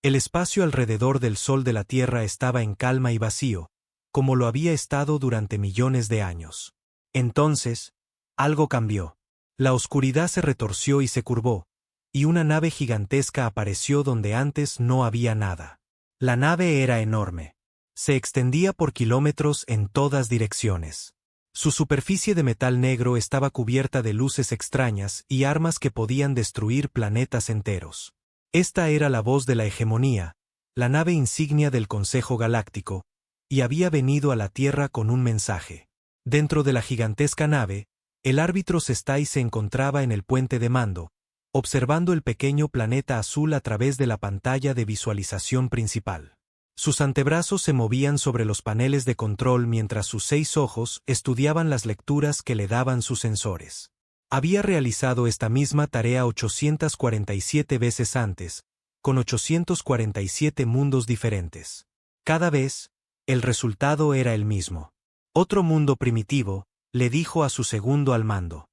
El espacio alrededor del Sol de la Tierra estaba en calma y vacío, como lo había estado durante millones de años. Entonces, algo cambió. La oscuridad se retorció y se curvó, y una nave gigantesca apareció donde antes no había nada. La nave era enorme. Se extendía por kilómetros en todas direcciones. Su superficie de metal negro estaba cubierta de luces extrañas y armas que podían destruir planetas enteros. Esta era la voz de la hegemonía, la nave insignia del Consejo Galáctico, y había venido a la Tierra con un mensaje. Dentro de la gigantesca nave, el árbitro Sestai se encontraba en el puente de mando, observando el pequeño planeta azul a través de la pantalla de visualización principal. Sus antebrazos se movían sobre los paneles de control mientras sus 6 ojos estudiaban las lecturas que le daban sus sensores. Había realizado esta misma tarea 847 veces antes, con 847 mundos diferentes. Cada vez, el resultado era el mismo. Otro mundo primitivo, le dijo a su segundo al mando.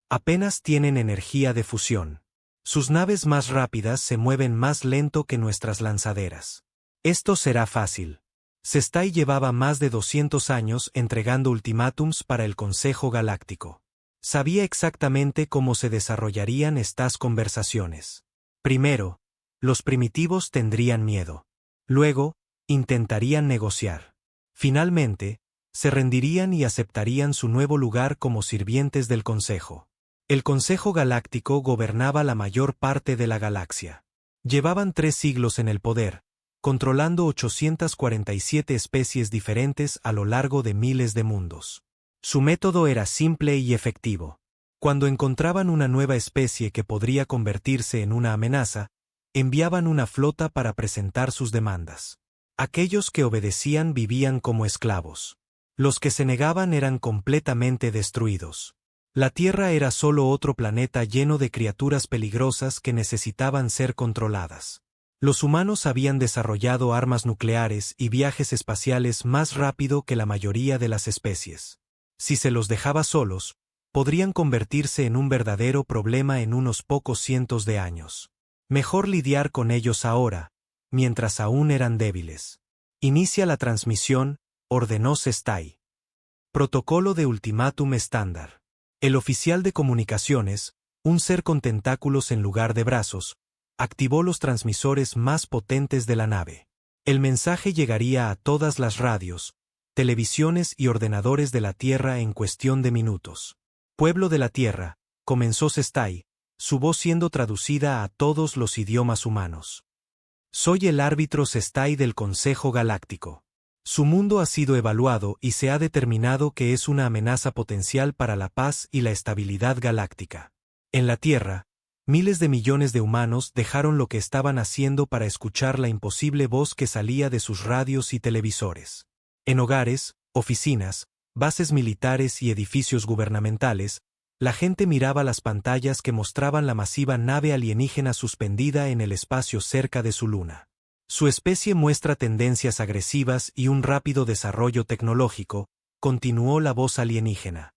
Apenas tienen energía de fusión. Sus naves más rápidas se mueven más lento que nuestras lanzaderas. Esto será fácil. Sestai llevaba más de 200 años entregando ultimátums para el Consejo Galáctico. Sabía exactamente cómo se desarrollarían estas conversaciones. Primero, los primitivos tendrían miedo. Luego, intentarían negociar. Finalmente, se rendirían y aceptarían su nuevo lugar como sirvientes del Consejo. El Consejo Galáctico gobernaba la mayor parte de la galaxia. Llevaban 3 siglos en el poder, controlando 847 especies diferentes a lo largo de miles de mundos. Su método era simple y efectivo. Cuando encontraban una nueva especie que podría convertirse en una amenaza, enviaban una flota para presentar sus demandas. Aquellos que obedecían vivían como esclavos. Los que se negaban eran completamente destruidos. La Tierra era solo otro planeta lleno de criaturas peligrosas que necesitaban ser controladas. Los humanos habían desarrollado armas nucleares y viajes espaciales más rápido que la mayoría de las especies. Si se los dejaba solos, podrían convertirse en un verdadero problema en unos pocos cientos de años. Mejor lidiar con ellos ahora, mientras aún eran débiles. Inicia la transmisión, ordenó Sestai. Protocolo de ultimátum estándar. El oficial de comunicaciones, un ser con tentáculos en lugar de brazos, activó los transmisores más potentes de la nave. El mensaje llegaría a todas las radios, televisiones y ordenadores de la Tierra en cuestión de minutos. Pueblo de la Tierra, comenzó Sestai, su voz siendo traducida a todos los idiomas humanos. Soy el árbitro Sestai del Consejo Galáctico. Su mundo ha sido evaluado y se ha determinado que es una amenaza potencial para la paz y la estabilidad galáctica. En la Tierra, miles de millones de humanos dejaron lo que estaban haciendo para escuchar la imposible voz que salía de sus radios y televisores. En hogares, oficinas, bases militares y edificios gubernamentales, la gente miraba las pantallas que mostraban la masiva nave alienígena suspendida en el espacio cerca de su luna. Su especie muestra tendencias agresivas y un rápido desarrollo tecnológico, continuó la voz alienígena.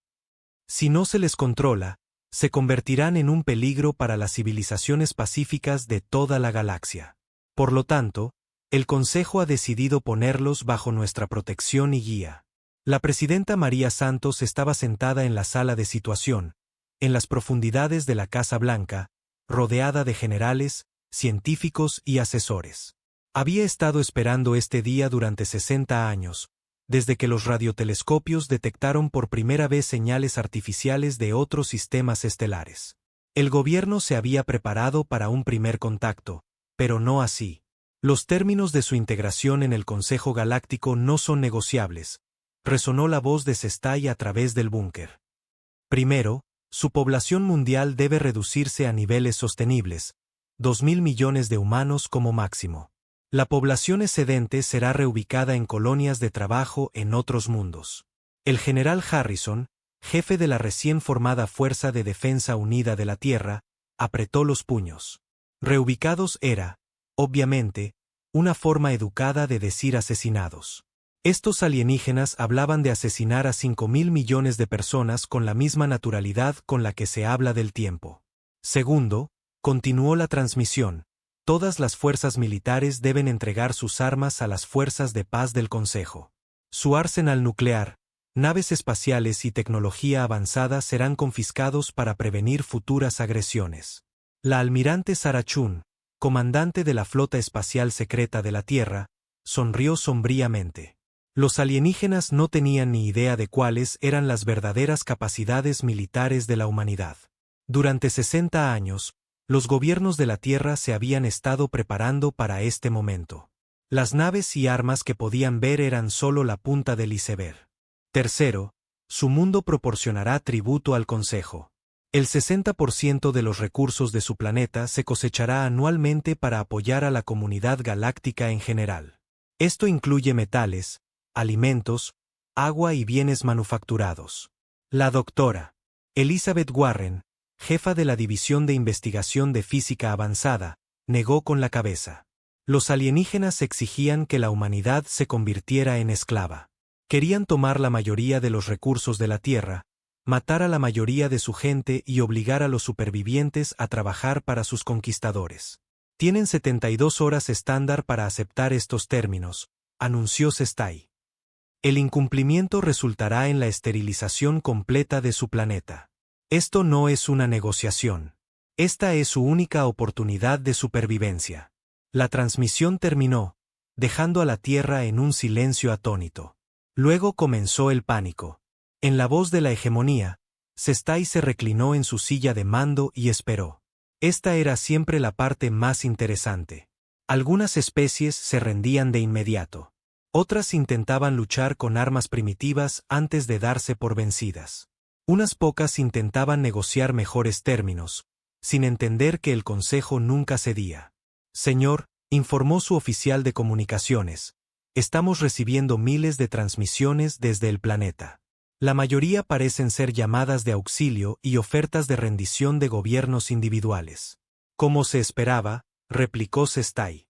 Si no se les controla, se convertirán en un peligro para las civilizaciones pacíficas de toda la galaxia. Por lo tanto, el Consejo ha decidido ponerlos bajo nuestra protección y guía. La presidenta María Santos estaba sentada en la sala de situación, en las profundidades de la Casa Blanca, rodeada de generales, científicos y asesores. Había estado esperando este día durante 60 años, desde que los radiotelescopios detectaron por primera vez señales artificiales de otros sistemas estelares. El gobierno se había preparado para un primer contacto, pero no así. Los términos de su integración en el Consejo Galáctico no son negociables, resonó la voz de Sestai a través del búnker. Primero, su población mundial debe reducirse a niveles sostenibles, 2.000 millones de humanos como máximo. La población excedente será reubicada en colonias de trabajo en otros mundos. El general Harrison, jefe de la recién formada Fuerza de Defensa Unida de la Tierra, apretó los puños. Reubicados era, obviamente, una forma educada de decir asesinados. Estos alienígenas hablaban de asesinar a 5.000 millones de personas con la misma naturalidad con la que se habla del tiempo. Segundo, continuó la transmisión, Todas las fuerzas militares deben entregar sus armas a las fuerzas de paz del Consejo. Su arsenal nuclear, naves espaciales y tecnología avanzada serán confiscados para prevenir futuras agresiones. La almirante Sarah Chun, comandante de la flota espacial secreta de la Tierra, sonrió sombríamente. Los alienígenas no tenían ni idea de cuáles eran las verdaderas capacidades militares de la humanidad. Durante 60 años, los gobiernos de la Tierra se habían estado preparando para este momento. Las naves y armas que podían ver eran solo la punta del iceberg. Tercero, su mundo proporcionará tributo al Consejo. El 60% de los recursos de su planeta se cosechará anualmente para apoyar a la comunidad galáctica en general. Esto incluye metales, alimentos, agua y bienes manufacturados. La doctora Elizabeth Warren, jefa de la División de Investigación de Física Avanzada, negó con la cabeza. Los alienígenas exigían que la humanidad se convirtiera en esclava. Querían tomar la mayoría de los recursos de la Tierra, matar a la mayoría de su gente y obligar a los supervivientes a trabajar para sus conquistadores. Tienen 72 horas estándar para aceptar estos términos, anunció Sestai. El incumplimiento resultará en la esterilización completa de su planeta. Esto no es una negociación. Esta es su única oportunidad de supervivencia. La transmisión terminó, dejando a la Tierra en un silencio atónito. Luego comenzó el pánico. En la voz de la hegemonía, Sestai se reclinó en su silla de mando y esperó. Esta era siempre la parte más interesante. Algunas especies se rendían de inmediato. Otras intentaban luchar con armas primitivas antes de darse por vencidas. Unas pocas intentaban negociar mejores términos, sin entender que el Consejo nunca cedía. Señor, informó su oficial de comunicaciones, estamos recibiendo miles de transmisiones desde el planeta. La mayoría parecen ser llamadas de auxilio y ofertas de rendición de gobiernos individuales. Como se esperaba, replicó Sestai.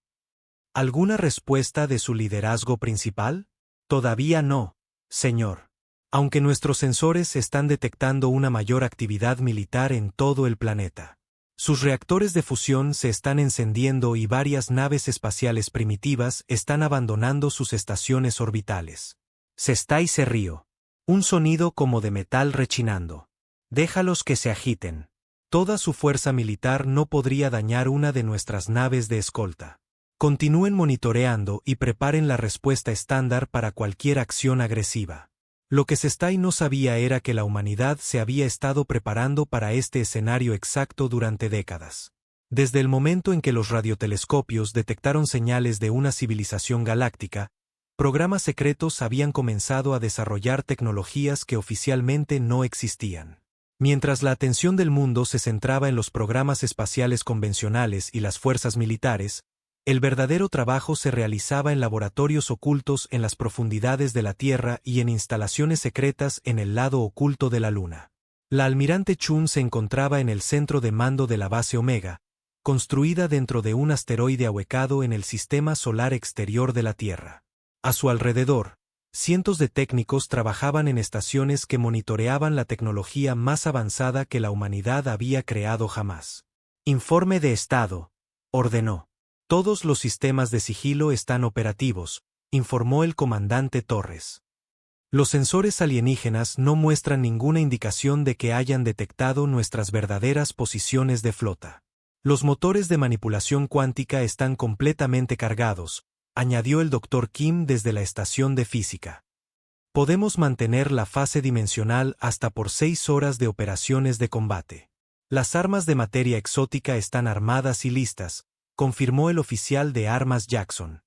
¿Alguna respuesta de su liderazgo principal? Todavía no, señor. Aunque nuestros sensores están detectando una mayor actividad militar en todo el planeta. Sus reactores de fusión se están encendiendo y varias naves espaciales primitivas están abandonando sus estaciones orbitales. Sestai se rió. Un sonido como de metal rechinando. Déjalos que se agiten. Toda su fuerza militar no podría dañar una de nuestras naves de escolta. Continúen monitoreando y preparen la respuesta estándar para cualquier acción agresiva. Lo que Sestai no sabía era que la humanidad se había estado preparando para este escenario exacto durante décadas. Desde el momento en que los radiotelescopios detectaron señales de una civilización galáctica, programas secretos habían comenzado a desarrollar tecnologías que oficialmente no existían. Mientras la atención del mundo se centraba en los programas espaciales convencionales y las fuerzas militares, el verdadero trabajo se realizaba en laboratorios ocultos en las profundidades de la Tierra y en instalaciones secretas en el lado oculto de la Luna. La almirante Chun se encontraba en el centro de mando de la base Omega, construida dentro de un asteroide ahuecado en el sistema solar exterior de la Tierra. A su alrededor, cientos de técnicos trabajaban en estaciones que monitoreaban la tecnología más avanzada que la humanidad había creado jamás. Informe de estado, ordenó. Todos los sistemas de sigilo están operativos, informó el comandante Torres. Los sensores alienígenas no muestran ninguna indicación de que hayan detectado nuestras verdaderas posiciones de flota. Los motores de manipulación cuántica están completamente cargados, añadió el Dr. Kim desde la estación de física. Podemos mantener la fase dimensional hasta por 6 horas de operaciones de combate. Las armas de materia exótica están armadas y listas, confirmó el oficial de armas Jackson.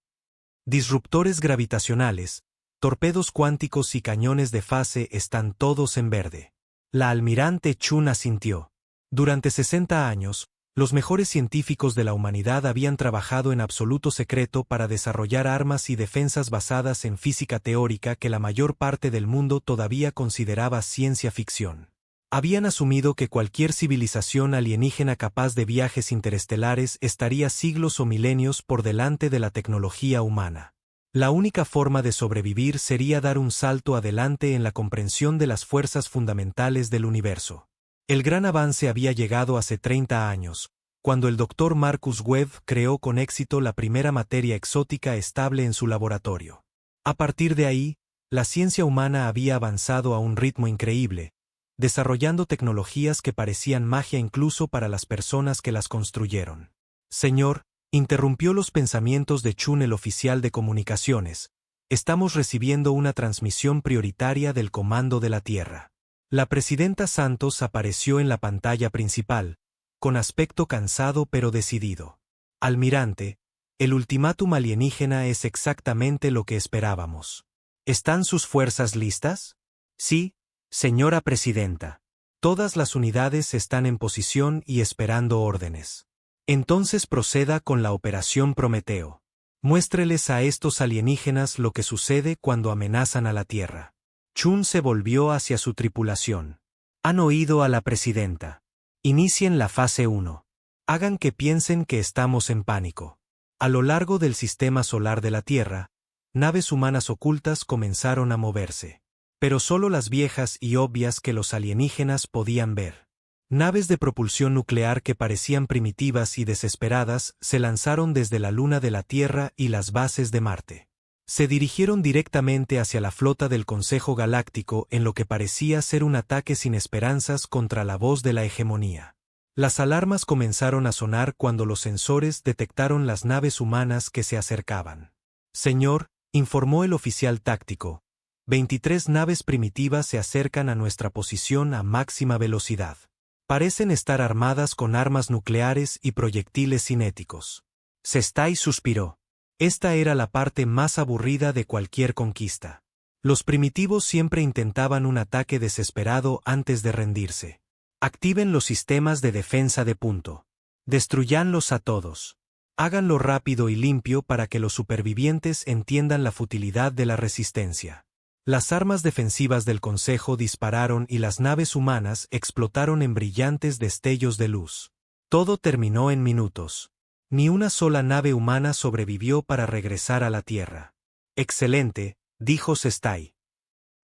Disruptores gravitacionales, torpedos cuánticos y cañones de fase están todos en verde. La almirante Chun asintió. Durante 60 años, los mejores científicos de la humanidad habían trabajado en absoluto secreto para desarrollar armas y defensas basadas en física teórica que la mayor parte del mundo todavía consideraba ciencia ficción. Habían asumido que cualquier civilización alienígena capaz de viajes interestelares estaría siglos o milenios por delante de la tecnología humana. La única forma de sobrevivir sería dar un salto adelante en la comprensión de las fuerzas fundamentales del universo. El gran avance había llegado hace 30 años, cuando el Dr. Marcus Webb creó con éxito la primera materia exótica estable en su laboratorio. A partir de ahí, la ciencia humana había avanzado a un ritmo increíble, desarrollando tecnologías que parecían magia incluso para las personas que las construyeron. Señor, interrumpió los pensamientos de Chun el oficial de comunicaciones, estamos recibiendo una transmisión prioritaria del Comando de la Tierra. La presidenta Santos apareció en la pantalla principal, con aspecto cansado pero decidido. Almirante, el ultimátum alienígena es exactamente lo que esperábamos. ¿Están sus fuerzas listas? Sí, señora presidenta. Todas las unidades están en posición y esperando órdenes. Entonces proceda con la Operación Prometeo. Muéstreles a estos alienígenas lo que sucede cuando amenazan a la Tierra. Chun se volvió hacia su tripulación. Han oído a la presidenta. Inicien la fase 1. Hagan que piensen que estamos en pánico. A lo largo del sistema solar de la Tierra, naves humanas ocultas comenzaron a moverse. Pero solo las viejas y obvias que los alienígenas podían ver. Naves de propulsión nuclear que parecían primitivas y desesperadas se lanzaron desde la luna de la Tierra y las bases de Marte. Se dirigieron directamente hacia la flota del Consejo Galáctico en lo que parecía ser un ataque sin esperanzas contra la voz de la hegemonía. Las alarmas comenzaron a sonar cuando los sensores detectaron las naves humanas que se acercaban. Señor, informó el oficial táctico, 23 naves primitivas se acercan a nuestra posición a máxima velocidad. Parecen estar armadas con armas nucleares y proyectiles cinéticos. Sestai suspiró. Esta era la parte más aburrida de cualquier conquista. Los primitivos siempre intentaban un ataque desesperado antes de rendirse. Activen los sistemas de defensa de punto. Destruyanlos a todos. Háganlo rápido y limpio para que los supervivientes entiendan la futilidad de la resistencia. Las armas defensivas del Consejo dispararon y las naves humanas explotaron en brillantes destellos de luz. Todo terminó en minutos. Ni una sola nave humana sobrevivió para regresar a la Tierra. Excelente, dijo Sestai.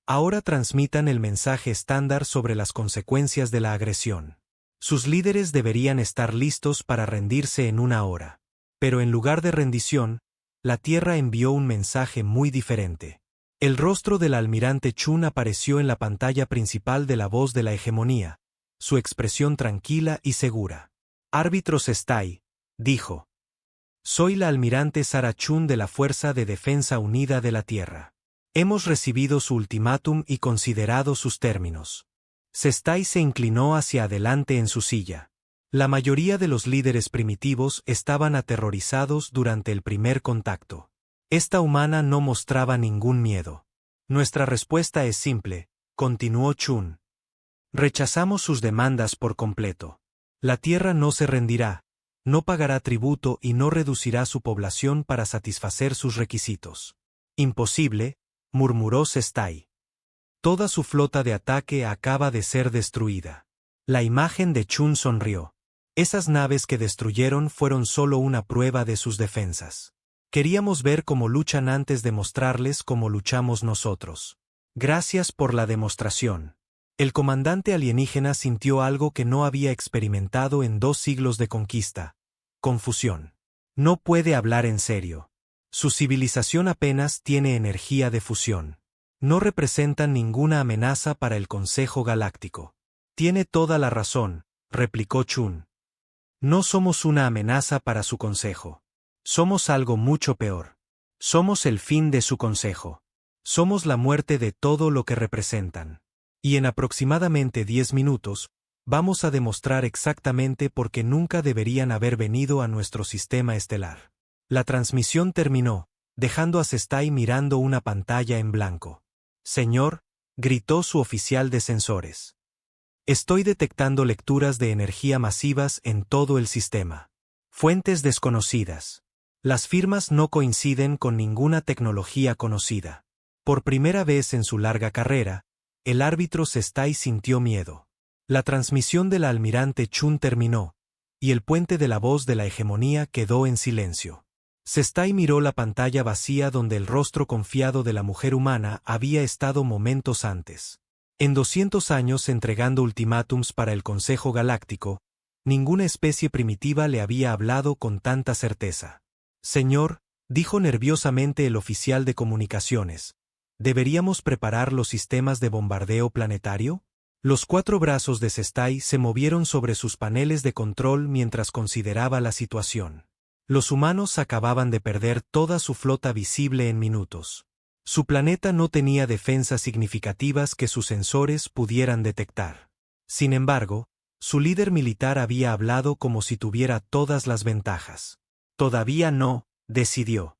Ahora transmitan el mensaje estándar sobre las consecuencias de la agresión. Sus líderes deberían estar listos para rendirse en una hora. Pero en lugar de rendición, la Tierra envió un mensaje muy diferente. El rostro del almirante Chun apareció en la pantalla principal de la voz de la hegemonía, su expresión tranquila y segura. Árbitro Sestai, dijo. Soy la almirante Sara Chun de la Fuerza de Defensa Unida de la Tierra. Hemos recibido su ultimátum y considerado sus términos. Sestai se inclinó hacia adelante en su silla. La mayoría de los líderes primitivos estaban aterrorizados durante el primer contacto. Esta humana no mostraba ningún miedo. Nuestra respuesta es simple, continuó Chun. Rechazamos sus demandas por completo. La Tierra no se rendirá, no pagará tributo y no reducirá su población para satisfacer sus requisitos. Imposible, murmuró Sestai. Toda su flota de ataque acaba de ser destruida. La imagen de Chun sonrió. Esas naves que destruyeron fueron solo una prueba de sus defensas. Queríamos ver cómo luchan antes de mostrarles cómo luchamos nosotros. Gracias por la demostración. El comandante alienígena sintió algo que no había experimentado en 2 siglos de conquista: confusión. No puede hablar en serio. Su civilización apenas tiene energía de fusión. No representan ninguna amenaza para el Consejo Galáctico. Tiene toda la razón, replicó Chun. No somos una amenaza para su consejo. Somos algo mucho peor. Somos el fin de su consejo. Somos la muerte de todo lo que representan. Y en aproximadamente 10 minutos, vamos a demostrar exactamente por qué nunca deberían haber venido a nuestro sistema estelar. La transmisión terminó, dejando a Sestai mirando una pantalla en blanco. Señor, gritó su oficial de sensores. Estoy detectando lecturas de energía masivas en todo el sistema. Fuentes desconocidas. Las firmas no coinciden con ninguna tecnología conocida. Por primera vez en su larga carrera, el árbitro Sestai sintió miedo. La transmisión de la almirante Chun terminó, y el puente de la voz de la hegemonía quedó en silencio. Sestai miró la pantalla vacía donde el rostro confiado de la mujer humana había estado momentos antes. En 200 años entregando ultimátums para el Consejo Galáctico, Ninguna especie primitiva le había hablado con tanta certeza. Señor, dijo nerviosamente el oficial de comunicaciones, ¿deberíamos preparar los sistemas de bombardeo planetario? Los 4 brazos de Sestai se movieron sobre sus paneles de control mientras consideraba la situación. Los humanos acababan de perder toda su flota visible en minutos. Su planeta no tenía defensas significativas que sus sensores pudieran detectar. Sin embargo, su líder militar había hablado como si tuviera todas las ventajas. Todavía no, decidió.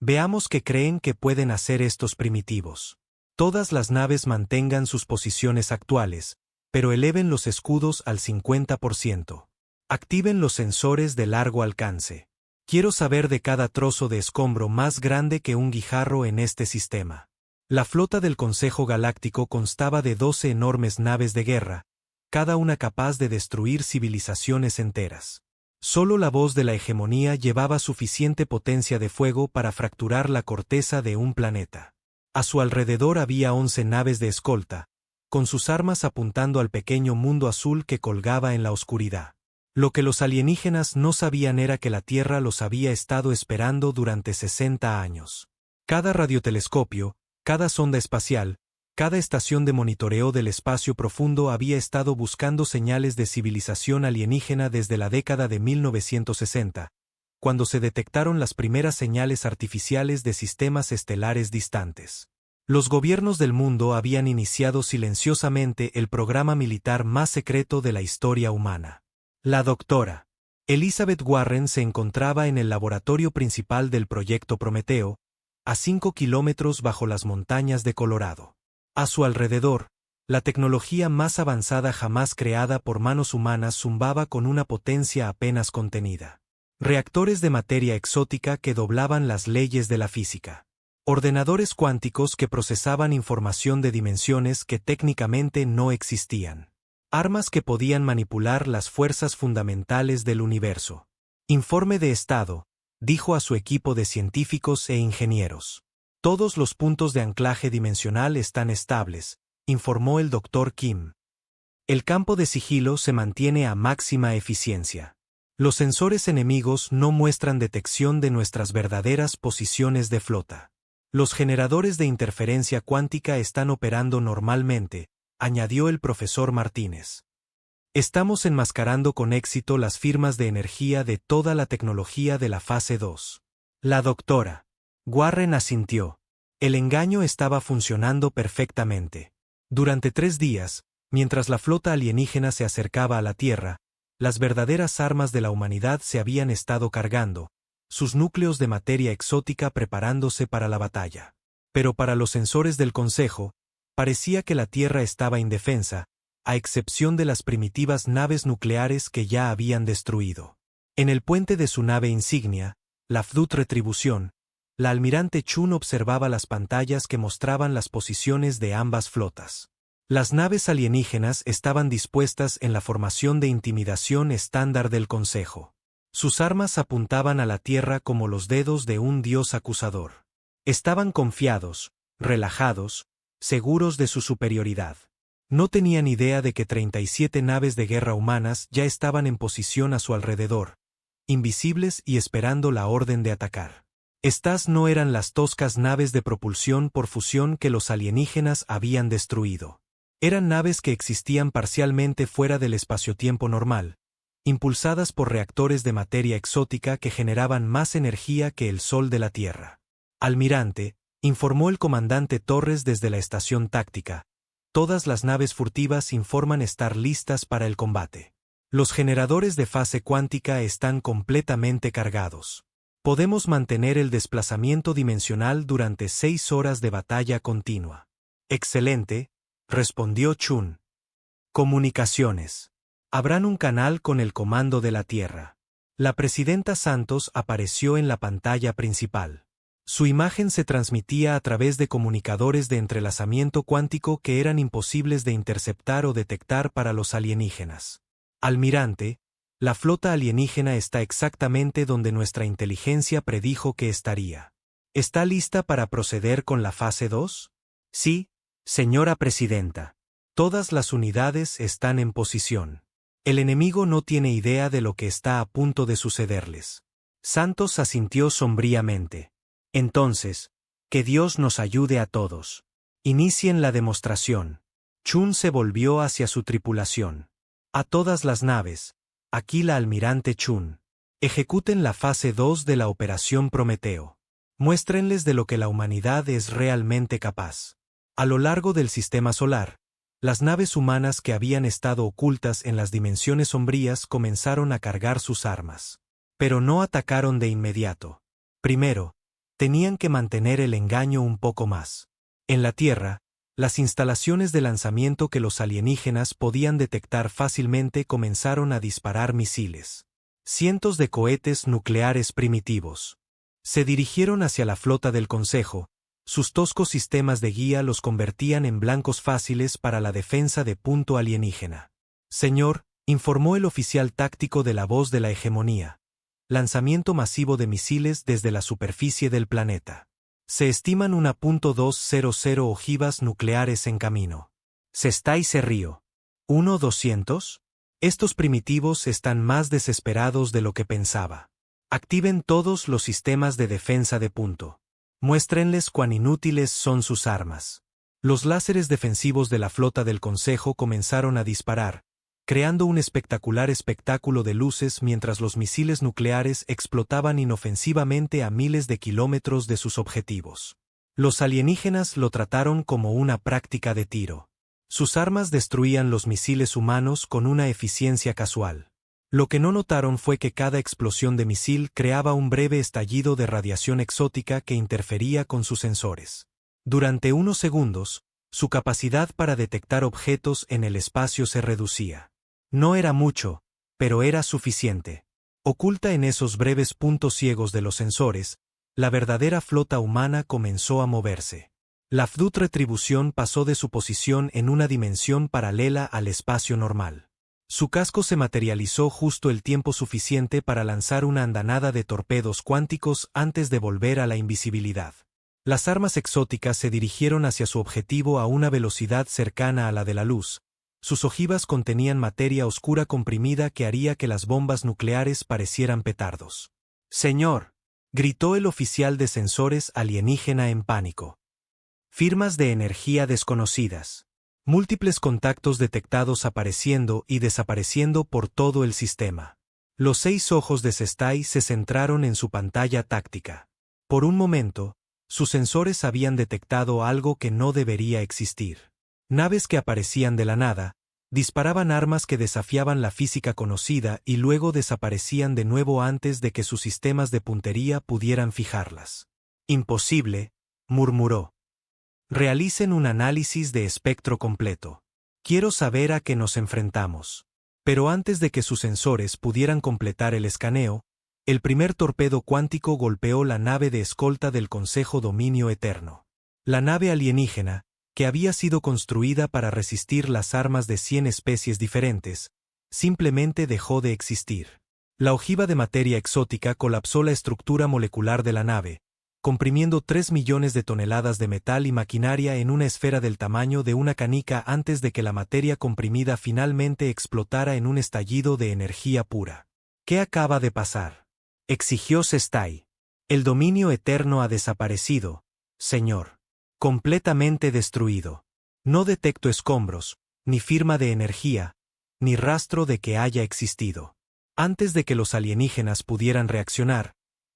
Veamos qué creen que pueden hacer estos primitivos. Todas las naves mantengan sus posiciones actuales, pero eleven los escudos al 50%. Activen los sensores de largo alcance. Quiero saber de cada trozo de escombro más grande que un guijarro en este sistema. La flota del Consejo Galáctico constaba de 12 enormes naves de guerra, cada una capaz de destruir civilizaciones enteras. Solo la voz de la hegemonía llevaba suficiente potencia de fuego para fracturar la corteza de un planeta. A su alrededor había 11 naves de escolta, con sus armas apuntando al pequeño mundo azul que colgaba en la oscuridad. Lo que los alienígenas no sabían era que la Tierra los había estado esperando durante 60 años. Cada radiotelescopio, cada sonda espacial, cada estación de monitoreo del espacio profundo había estado buscando señales de civilización alienígena desde la década de 1960, cuando se detectaron las primeras señales artificiales de sistemas estelares distantes. Los gobiernos del mundo habían iniciado silenciosamente el programa militar más secreto de la historia humana. La doctora Elizabeth Warren se encontraba en el laboratorio principal del proyecto Prometeo, a 5 kilómetros bajo las montañas de Colorado. A su alrededor, la tecnología más avanzada jamás creada por manos humanas zumbaba con una potencia apenas contenida. Reactores de materia exótica que doblaban las leyes de la física. Ordenadores cuánticos que procesaban información de dimensiones que técnicamente no existían. Armas que podían manipular las fuerzas fundamentales del universo. Informe de estado, dijo a su equipo de científicos e ingenieros. Todos los puntos de anclaje dimensional están estables, informó el Dr. Kim. El campo de sigilo se mantiene a máxima eficiencia. Los sensores enemigos no muestran detección de nuestras verdaderas posiciones de flota. Los generadores de interferencia cuántica están operando normalmente, añadió el profesor Martínez. Estamos enmascarando con éxito las firmas de energía de toda la tecnología de la fase 2. La doctora Warren asintió. El engaño estaba funcionando perfectamente. Durante 3 días, mientras la flota alienígena se acercaba a la Tierra, las verdaderas armas de la humanidad se habían estado cargando, sus núcleos de materia exótica preparándose para la batalla. Pero para los sensores del Consejo, parecía que la Tierra estaba indefensa, a excepción de las primitivas naves nucleares que ya habían destruido. En el puente de su nave insignia, la Fdut Retribución, la almirante Chun observaba las pantallas que mostraban las posiciones de ambas flotas. Las naves alienígenas estaban dispuestas en la formación de intimidación estándar del Consejo. Sus armas apuntaban a la Tierra como los dedos de un dios acusador. Estaban confiados, relajados, seguros de su superioridad. No tenían idea de que 37 naves de guerra humanas ya estaban en posición a su alrededor, invisibles y esperando la orden de atacar. Estas no eran las toscas naves de propulsión por fusión que los alienígenas habían destruido. Eran naves que existían parcialmente fuera del espaciotiempo normal, impulsadas por reactores de materia exótica que generaban más energía que el Sol de la Tierra. Almirante, informó el comandante Torres desde la estación táctica, todas las naves furtivas informan estar listas para el combate. Los generadores de fase cuántica están completamente cargados. Podemos mantener el desplazamiento dimensional durante 6 horas de batalla continua. Excelente, respondió Chun. Comunicaciones. Habrán un canal con el comando de la Tierra. La presidenta Santos apareció en la pantalla principal. Su imagen se transmitía a través de comunicadores de entrelazamiento cuántico que eran imposibles de interceptar o detectar para los alienígenas. Almirante, la flota alienígena está exactamente donde nuestra inteligencia predijo que estaría. ¿Está lista para proceder con la fase 2? Sí, señora presidenta. Todas las unidades están en posición. El enemigo no tiene idea de lo que está a punto de sucederles. Santos asintió sombríamente. Entonces, que Dios nos ayude a todos. Inicien la demostración. Chun se volvió hacia su tripulación. A todas las naves. Aquí la almirante Chun. Ejecuten la fase 2 de la Operación Prometeo. Muéstrenles de lo que la humanidad es realmente capaz. A lo largo del sistema solar, las naves humanas que habían estado ocultas en las dimensiones sombrías comenzaron a cargar sus armas. Pero no atacaron de inmediato. Primero, tenían que mantener el engaño un poco más. En la Tierra, las instalaciones de lanzamiento que los alienígenas podían detectar fácilmente comenzaron a disparar misiles. Cientos de cohetes nucleares primitivos. Se dirigieron hacia la flota del Consejo. Sus toscos sistemas de guía los convertían en blancos fáciles para la defensa de punto alienígena. Señor, informó el oficial táctico de la voz de la hegemonía. Lanzamiento masivo de misiles desde la superficie del planeta. Se estiman 1.200 ojivas nucleares en camino. Sestai se rió. ¿1-200? Estos primitivos están más desesperados de lo que pensaba. Activen todos los sistemas de defensa de punto. Muéstrenles cuán inútiles son sus armas. Los láseres defensivos de la flota del Consejo comenzaron a disparar, creando un espectacular espectáculo de luces mientras los misiles nucleares explotaban inofensivamente a miles de kilómetros de sus objetivos. Los alienígenas lo trataron como una práctica de tiro. Sus armas destruían los misiles humanos con una eficiencia casual. Lo que no notaron fue que cada explosión de misil creaba un breve estallido de radiación exótica que interfería con sus sensores. Durante unos segundos, su capacidad para detectar objetos en el espacio se reducía. No era mucho, pero era suficiente. Oculta en esos breves puntos ciegos de los sensores, la verdadera flota humana comenzó a moverse. La FDUT Retribución pasó de su posición en una dimensión paralela al espacio normal. Su casco se materializó justo el tiempo suficiente para lanzar una andanada de torpedos cuánticos antes de volver a la invisibilidad. Las armas exóticas se dirigieron hacia su objetivo a una velocidad cercana a la de la luz. Sus ojivas contenían materia oscura comprimida que haría que las bombas nucleares parecieran petardos. «Señor», gritó el oficial de sensores alienígena en pánico. Firmas de energía desconocidas. Múltiples contactos detectados apareciendo y desapareciendo por todo el sistema. Los 6 ojos de Sestai se centraron en su pantalla táctica. Por un momento, sus sensores habían detectado algo que no debería existir. Naves que aparecían de la nada, disparaban armas que desafiaban la física conocida y luego desaparecían de nuevo antes de que sus sistemas de puntería pudieran fijarlas. «Imposible», murmuró. «Realicen un análisis de espectro completo. Quiero saber a qué nos enfrentamos». Pero antes de que sus sensores pudieran completar el escaneo, el primer torpedo cuántico golpeó la nave de escolta del Consejo Dominio Eterno. La nave alienígena, que había sido construida para resistir las armas de 100 especies diferentes, simplemente dejó de existir. La ojiva de materia exótica colapsó la estructura molecular de la nave, comprimiendo 3 millones de toneladas de metal y maquinaria en una esfera del tamaño de una canica antes de que la materia comprimida finalmente explotara en un estallido de energía pura. «¿Qué acaba de pasar?», exigió Sestai. «El dominio eterno ha desaparecido, señor. Completamente destruido. No detecto escombros, ni firma de energía, ni rastro de que haya existido». Antes de que los alienígenas pudieran reaccionar,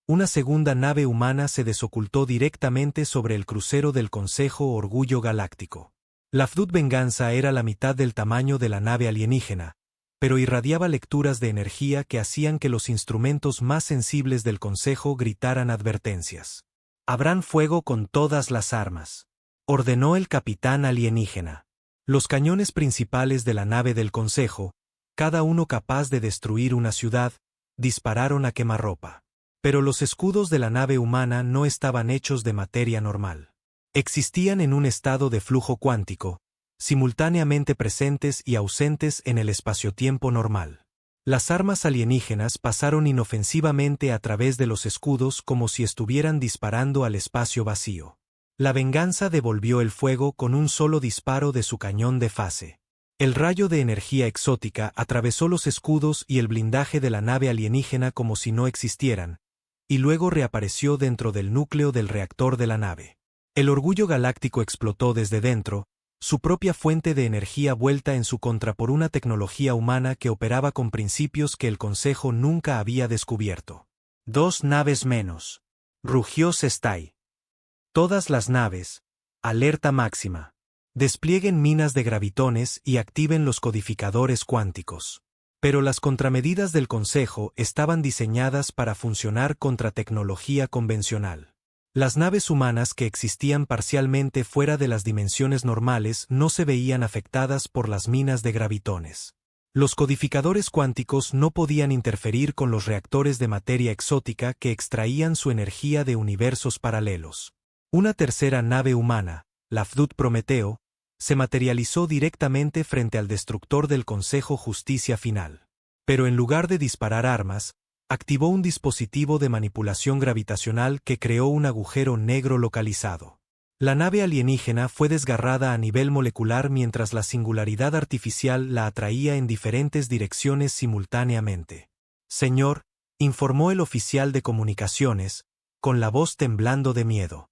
una segunda nave humana se desocultó directamente sobre el crucero del Consejo Orgullo Galáctico. La FDUT Venganza era la mitad del tamaño de la nave alienígena, pero irradiaba lecturas de energía que hacían que los instrumentos más sensibles del Consejo gritaran advertencias. «Abran fuego con todas las armas», ordenó el capitán alienígena. Los cañones principales de la nave del Consejo, cada uno capaz de destruir una ciudad, dispararon a quemarropa. Pero los escudos de la nave humana no estaban hechos de materia normal. Existían en un estado de flujo cuántico, simultáneamente presentes y ausentes en el espaciotiempo normal. Las armas alienígenas pasaron inofensivamente a través de los escudos como si estuvieran disparando al espacio vacío. La Venganza devolvió el fuego con un solo disparo de su cañón de fase. El rayo de energía exótica atravesó los escudos y el blindaje de la nave alienígena como si no existieran, y luego reapareció dentro del núcleo del reactor de la nave. El orgullo galáctico explotó desde dentro, su propia fuente de energía vuelta en su contra por una tecnología humana que operaba con principios que el Consejo nunca había descubierto. 2 naves menos. Rugió Sestai. Todas las naves. Alerta máxima. Desplieguen minas de gravitones y activen los codificadores cuánticos. Pero las contramedidas del Consejo estaban diseñadas para funcionar contra tecnología convencional. Las naves humanas que existían parcialmente fuera de las dimensiones normales no se veían afectadas por las minas de gravitones. Los codificadores cuánticos no podían interferir con los reactores de materia exótica que extraían su energía de universos paralelos. Una tercera nave humana, la Fdut Prometeo, se materializó directamente frente al destructor del Consejo Justicia Final. Pero en lugar de disparar armas, activó un dispositivo de manipulación gravitacional que creó un agujero negro localizado. La nave alienígena fue desgarrada a nivel molecular mientras la singularidad artificial la atraía en diferentes direcciones simultáneamente. Señor, informó el oficial de comunicaciones, con la voz temblando de miedo.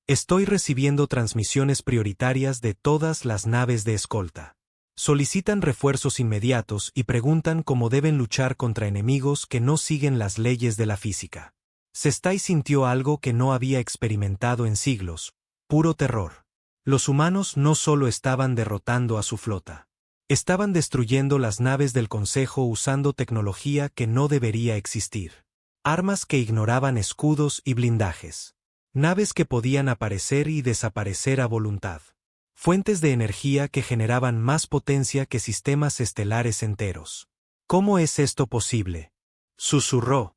Estoy recibiendo transmisiones prioritarias de todas las naves de escolta. Solicitan refuerzos inmediatos y preguntan cómo deben luchar contra enemigos que no siguen las leyes de la física. Sestai sintió algo que no había experimentado en siglos, puro terror. Los humanos no solo estaban derrotando a su flota. Estaban destruyendo las naves del Consejo usando tecnología que no debería existir. Armas que ignoraban escudos y blindajes. Naves que podían aparecer y desaparecer a voluntad. Fuentes de energía que generaban más potencia que sistemas estelares enteros. ¿Cómo es esto posible?, susurró.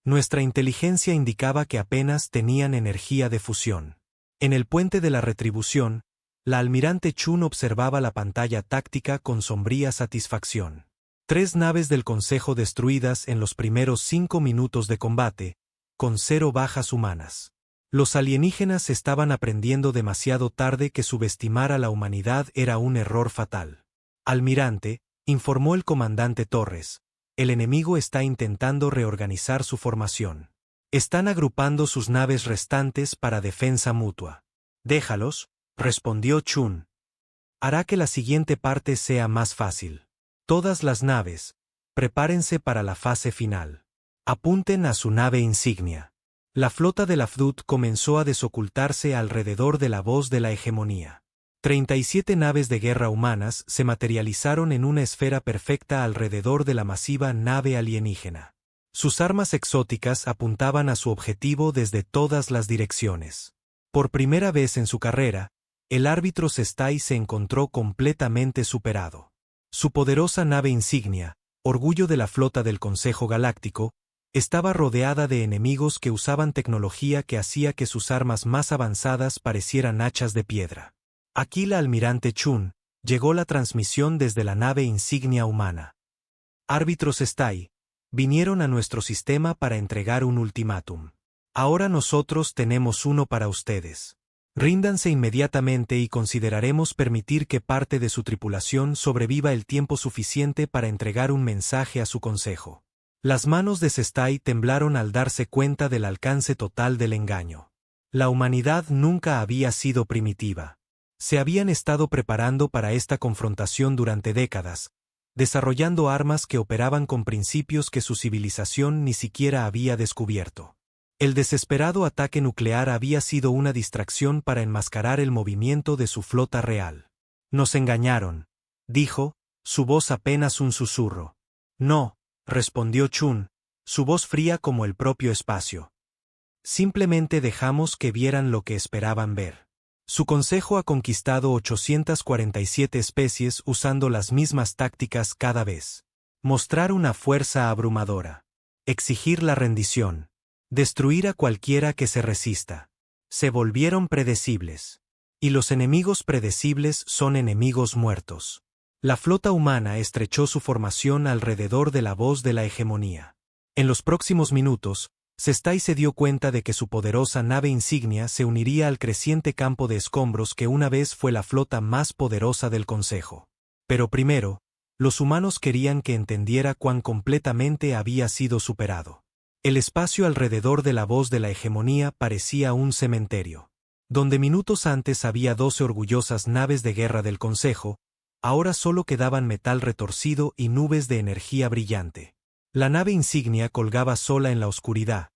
Nuestra inteligencia indicaba que apenas tenían energía de fusión. En el puente de la retribución, la almirante Chun observaba la pantalla táctica con sombría satisfacción. 3 naves del Consejo destruidas en los primeros 5 minutos de combate, con 0 bajas humanas. Los alienígenas estaban aprendiendo demasiado tarde que subestimar a la humanidad era un error fatal. Almirante, informó el comandante Torres, el enemigo está intentando reorganizar su formación. Están agrupando sus naves restantes para defensa mutua. Déjalos, respondió Chun. Hará que la siguiente parte sea más fácil. Todas las naves, prepárense para la fase final. Apunten a su nave insignia. La flota de la Fdut comenzó a desocultarse alrededor de la voz de la hegemonía. 37 naves de guerra humanas se materializaron en una esfera perfecta alrededor de la masiva nave alienígena. Sus armas exóticas apuntaban a su objetivo desde todas las direcciones. Por primera vez en su carrera, el árbitro Sestai se encontró completamente superado. Su poderosa nave insignia, orgullo de la flota del Consejo Galáctico, estaba rodeada de enemigos que usaban tecnología que hacía que sus armas más avanzadas parecieran hachas de piedra. Aquí la almirante Chun, llegó la transmisión desde la nave insignia humana. Árbitro Sestai, vinieron a nuestro sistema para entregar un ultimátum. Ahora nosotros tenemos uno para ustedes. Ríndanse inmediatamente y consideraremos permitir que parte de su tripulación sobreviva el tiempo suficiente para entregar un mensaje a su consejo. Las manos de Sestai temblaron al darse cuenta del alcance total del engaño. La humanidad nunca había sido primitiva. Se habían estado preparando para esta confrontación durante décadas, desarrollando armas que operaban con principios que su civilización ni siquiera había descubierto. El desesperado ataque nuclear había sido una distracción para enmascarar el movimiento de su flota real. Nos engañaron, dijo, su voz apenas un susurro. No, respondió Chun, su voz fría como el propio espacio. Simplemente dejamos que vieran lo que esperaban ver. Su consejo ha conquistado 847 especies usando las mismas tácticas cada vez. Mostrar una fuerza abrumadora. Exigir la rendición. Destruir a cualquiera que se resista. Se volvieron predecibles. Y los enemigos predecibles son enemigos muertos. La flota humana estrechó su formación alrededor de la voz de la hegemonía. En los próximos minutos, Sestai se dio cuenta de que su poderosa nave insignia se uniría al creciente campo de escombros que una vez fue la flota más poderosa del Consejo. Pero primero, los humanos querían que entendiera cuán completamente había sido superado. El espacio alrededor de la voz de la hegemonía parecía un cementerio. Donde minutos antes había 12 orgullosas naves de guerra del Consejo, ahora solo quedaban metal retorcido y nubes de energía brillante. La nave insignia colgaba sola en la oscuridad,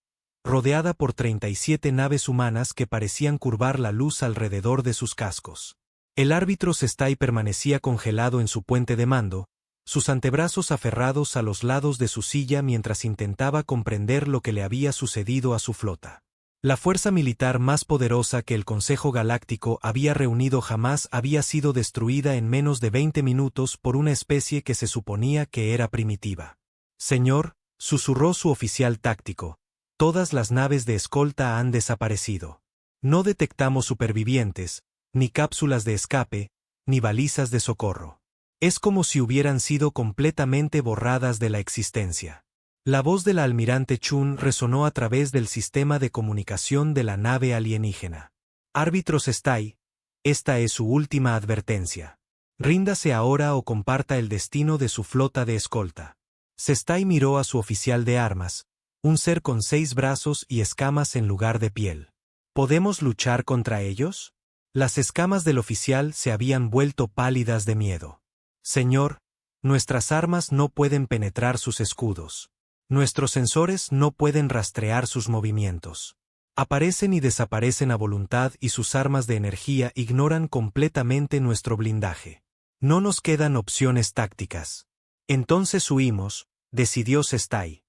rodeada por 37 naves humanas que parecían curvar la luz alrededor de sus cascos. El árbitro Sestai permanecía congelado en su puente de mando, sus antebrazos aferrados a los lados de su silla mientras intentaba comprender lo que le había sucedido a su flota. La fuerza militar más poderosa que el Consejo Galáctico había reunido jamás había sido destruida en menos de 20 minutos por una especie que se suponía que era primitiva. Señor, susurró su oficial táctico, todas las naves de escolta han desaparecido. No detectamos supervivientes, ni cápsulas de escape, ni balizas de socorro. Es como si hubieran sido completamente borradas de la existencia. La voz de la almirante Chun resonó a través del sistema de comunicación de la nave alienígena. Árbitro Sestai, esta es su última advertencia. Ríndase ahora o comparta el destino de su flota de escolta. Sestai miró a su oficial de armas, un ser con 6 brazos y escamas en lugar de piel. ¿Podemos luchar contra ellos? Las escamas del oficial se habían vuelto pálidas de miedo. Señor, nuestras armas no pueden penetrar sus escudos. Nuestros sensores no pueden rastrear sus movimientos. Aparecen y desaparecen a voluntad y sus armas de energía ignoran completamente nuestro blindaje. No nos quedan opciones tácticas. Entonces huimos, decidió Sestai.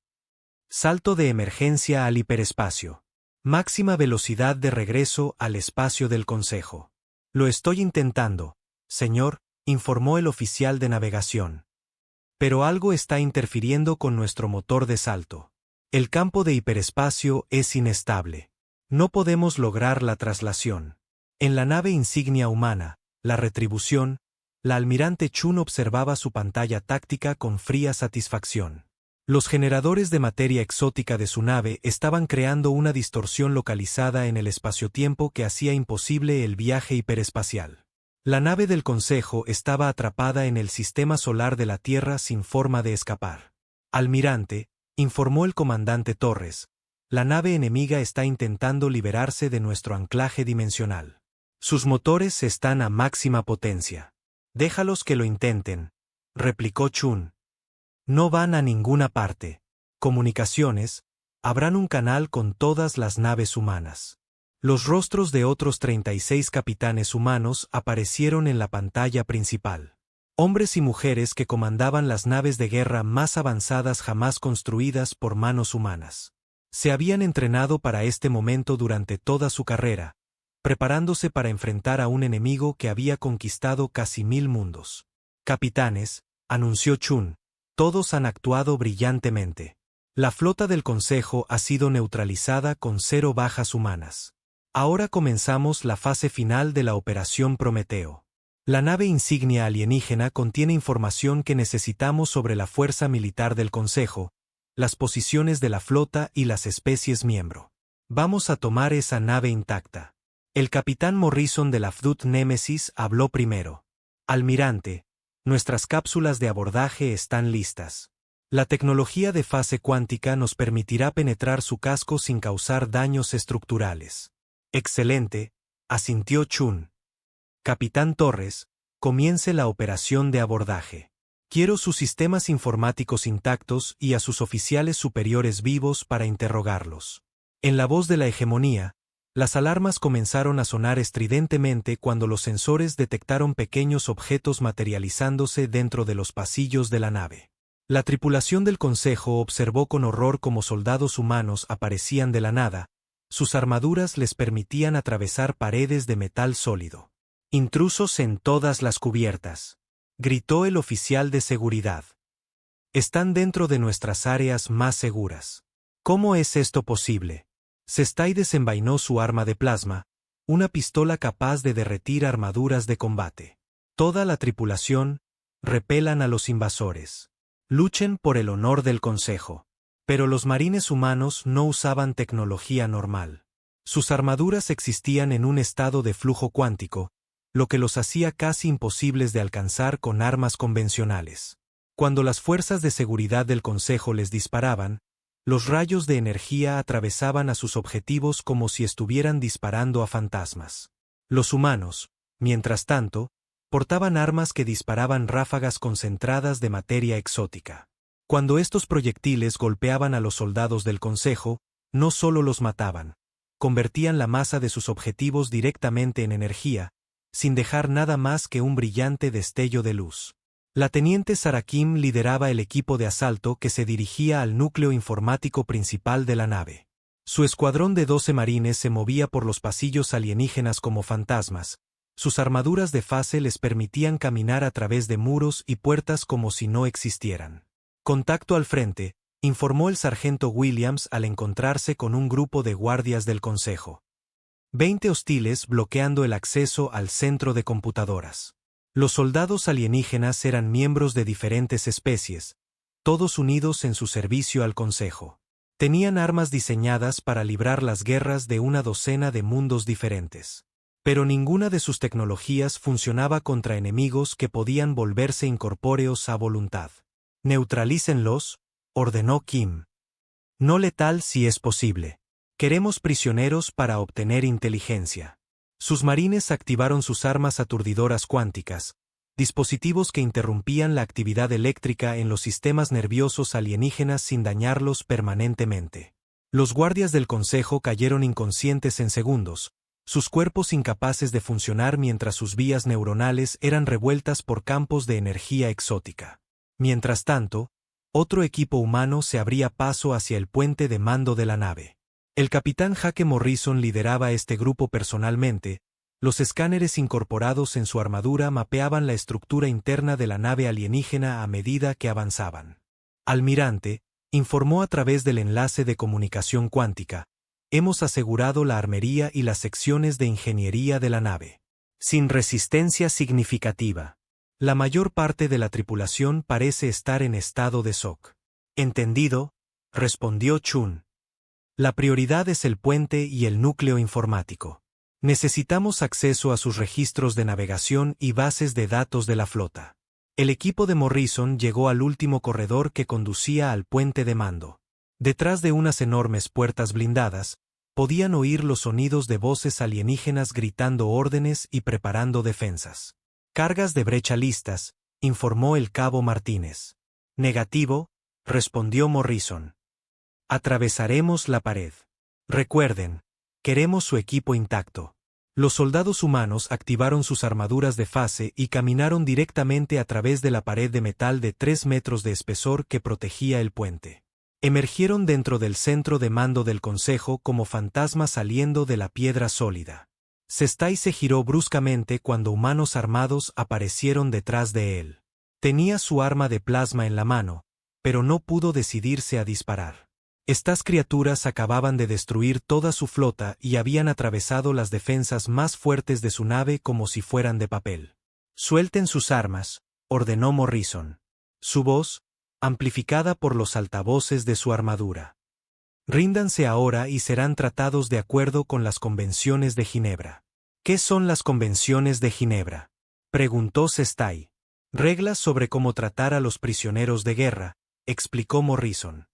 Salto de emergencia al hiperespacio. Máxima velocidad de regreso al espacio del Consejo. Lo estoy intentando, señor, informó el oficial de navegación. Pero algo está interfiriendo con nuestro motor de salto. El campo de hiperespacio es inestable. No podemos lograr la traslación. En la nave insignia humana, la Retribución, la almirante Chun observaba su pantalla táctica con fría satisfacción. Los generadores de materia exótica de su nave estaban creando una distorsión localizada en el espaciotiempo que hacía imposible el viaje hiperespacial. La nave del Consejo estaba atrapada en el sistema solar de la Tierra sin forma de escapar. Almirante, informó el comandante Torres, la nave enemiga está intentando liberarse de nuestro anclaje dimensional. Sus motores están a máxima potencia. Déjalos que lo intenten, replicó Chun. No van a ninguna parte. Comunicaciones, habrán un canal con todas las naves humanas. Los rostros de otros 36 capitanes humanos aparecieron en la pantalla principal. Hombres y mujeres que comandaban las naves de guerra más avanzadas jamás construidas por manos humanas. Se habían entrenado para este momento durante toda su carrera, preparándose para enfrentar a un enemigo que había conquistado casi 1000 mundos. Capitanes, anunció Chun, todos han actuado brillantemente. La flota del Consejo ha sido neutralizada con 0 bajas humanas. Ahora comenzamos la fase final de la Operación Prometeo. La nave insignia alienígena contiene información que necesitamos sobre la fuerza militar del Consejo, las posiciones de la flota y las especies miembro. Vamos a tomar esa nave intacta. El capitán Morrison de la FDUT Némesis habló primero. Almirante, nuestras cápsulas de abordaje están listas. La tecnología de fase cuántica nos permitirá penetrar su casco sin causar daños estructurales. Excelente, asintió Chun. Capitán Torres, comience la operación de abordaje. Quiero sus sistemas informáticos intactos y a sus oficiales superiores vivos para interrogarlos. En la voz de la hegemonía, las alarmas comenzaron a sonar estridentemente cuando los sensores detectaron pequeños objetos materializándose dentro de los pasillos de la nave. La tripulación del Consejo observó con horror cómo soldados humanos aparecían de la nada. Sus armaduras les permitían atravesar paredes de metal sólido. Intrusos en todas las cubiertas, gritó el oficial de seguridad. Están dentro de nuestras áreas más seguras. ¿Cómo es esto posible? Sestai desenvainó su arma de plasma, una pistola capaz de derretir armaduras de combate. Toda la tripulación, repelan a los invasores. Luchen por el honor del Consejo. Pero los marines humanos no usaban tecnología normal. Sus armaduras existían en un estado de flujo cuántico, lo que los hacía casi imposibles de alcanzar con armas convencionales. Cuando las fuerzas de seguridad del Consejo les disparaban, los rayos de energía atravesaban a sus objetivos como si estuvieran disparando a fantasmas. Los humanos, mientras tanto, portaban armas que disparaban ráfagas concentradas de materia exótica. Cuando estos proyectiles golpeaban a los soldados del Consejo, no solo los mataban, convertían la masa de sus objetivos directamente en energía, sin dejar nada más que un brillante destello de luz. La teniente Sarah Kim lideraba el equipo de asalto que se dirigía al núcleo informático principal de la nave. Su escuadrón de 12 marines se movía por los pasillos alienígenas como fantasmas. Sus armaduras de fase les permitían caminar a través de muros y puertas como si no existieran. Contacto al frente, informó el sargento Williams al encontrarse con un grupo de guardias del Consejo. 20 hostiles bloqueando el acceso al centro de computadoras. Los soldados alienígenas eran miembros de diferentes especies, todos unidos en su servicio al Consejo. Tenían armas diseñadas para librar las guerras de una docena de mundos diferentes. Pero ninguna de sus tecnologías funcionaba contra enemigos que podían volverse incorpóreos a voluntad. Neutralícenlos, ordenó Kim. No letal si es posible. Queremos prisioneros para obtener inteligencia. Sus marines activaron sus armas aturdidoras cuánticas, dispositivos que interrumpían la actividad eléctrica en los sistemas nerviosos alienígenas sin dañarlos permanentemente. Los guardias del Consejo cayeron inconscientes en segundos, sus cuerpos incapaces de funcionar mientras sus vías neuronales eran revueltas por campos de energía exótica. Mientras tanto, otro equipo humano se abría paso hacia el puente de mando de la nave. El capitán Jake Morrison lideraba este grupo personalmente. Los escáneres incorporados en su armadura mapeaban la estructura interna de la nave alienígena a medida que avanzaban. Almirante, informó a través del enlace de comunicación cuántica, hemos asegurado la armería y las secciones de ingeniería de la nave. Sin resistencia significativa. La mayor parte de la tripulación parece estar en estado de shock. Entendido, respondió Chun. La prioridad es el puente y el núcleo informático. Necesitamos acceso a sus registros de navegación y bases de datos de la flota. El equipo de Morrison llegó al último corredor que conducía al puente de mando. Detrás de unas enormes puertas blindadas, podían oír los sonidos de voces alienígenas gritando órdenes y preparando defensas. Cargas de brecha listas, informó el cabo Martínez. Negativo, respondió Morrison. Atravesaremos la pared. Recuerden, queremos su equipo intacto. Los soldados humanos activaron sus armaduras de fase y caminaron directamente a través de la pared de metal de 3 metros de espesor que protegía el puente. Emergieron dentro del centro de mando del Consejo como fantasmas saliendo de la piedra sólida. Sestai se giró bruscamente cuando humanos armados aparecieron detrás de él. Tenía su arma de plasma en la mano, pero no pudo decidirse a disparar. Estas criaturas acababan de destruir toda su flota y habían atravesado las defensas más fuertes de su nave como si fueran de papel. Suelten sus armas, ordenó Morrison. Su voz, amplificada por los altavoces de su armadura. Ríndanse ahora y serán tratados de acuerdo con las convenciones de Ginebra. ¿Qué son las convenciones de Ginebra?, preguntó Sestai. Reglas sobre cómo tratar a los prisioneros de guerra, explicó Morrison.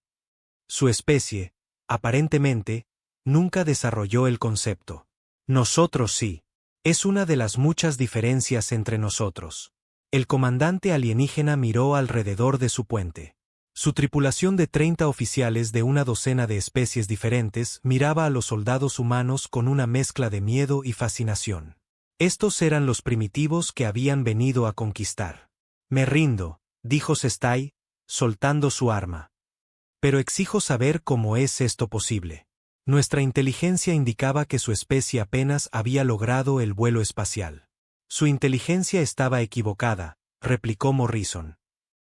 Su especie, aparentemente, nunca desarrolló el concepto. Nosotros sí. Es una de las muchas diferencias entre nosotros. El comandante alienígena miró alrededor de su puente. Su tripulación de 30 oficiales de una docena de especies diferentes miraba a los soldados humanos con una mezcla de miedo y fascinación. Estos eran los primitivos que habían venido a conquistar. Me rindo, dijo Sestai, soltando su arma. Pero exijo saber cómo es esto posible. Nuestra inteligencia indicaba que su especie apenas había logrado el vuelo espacial. Su inteligencia estaba equivocada, replicó Morrison.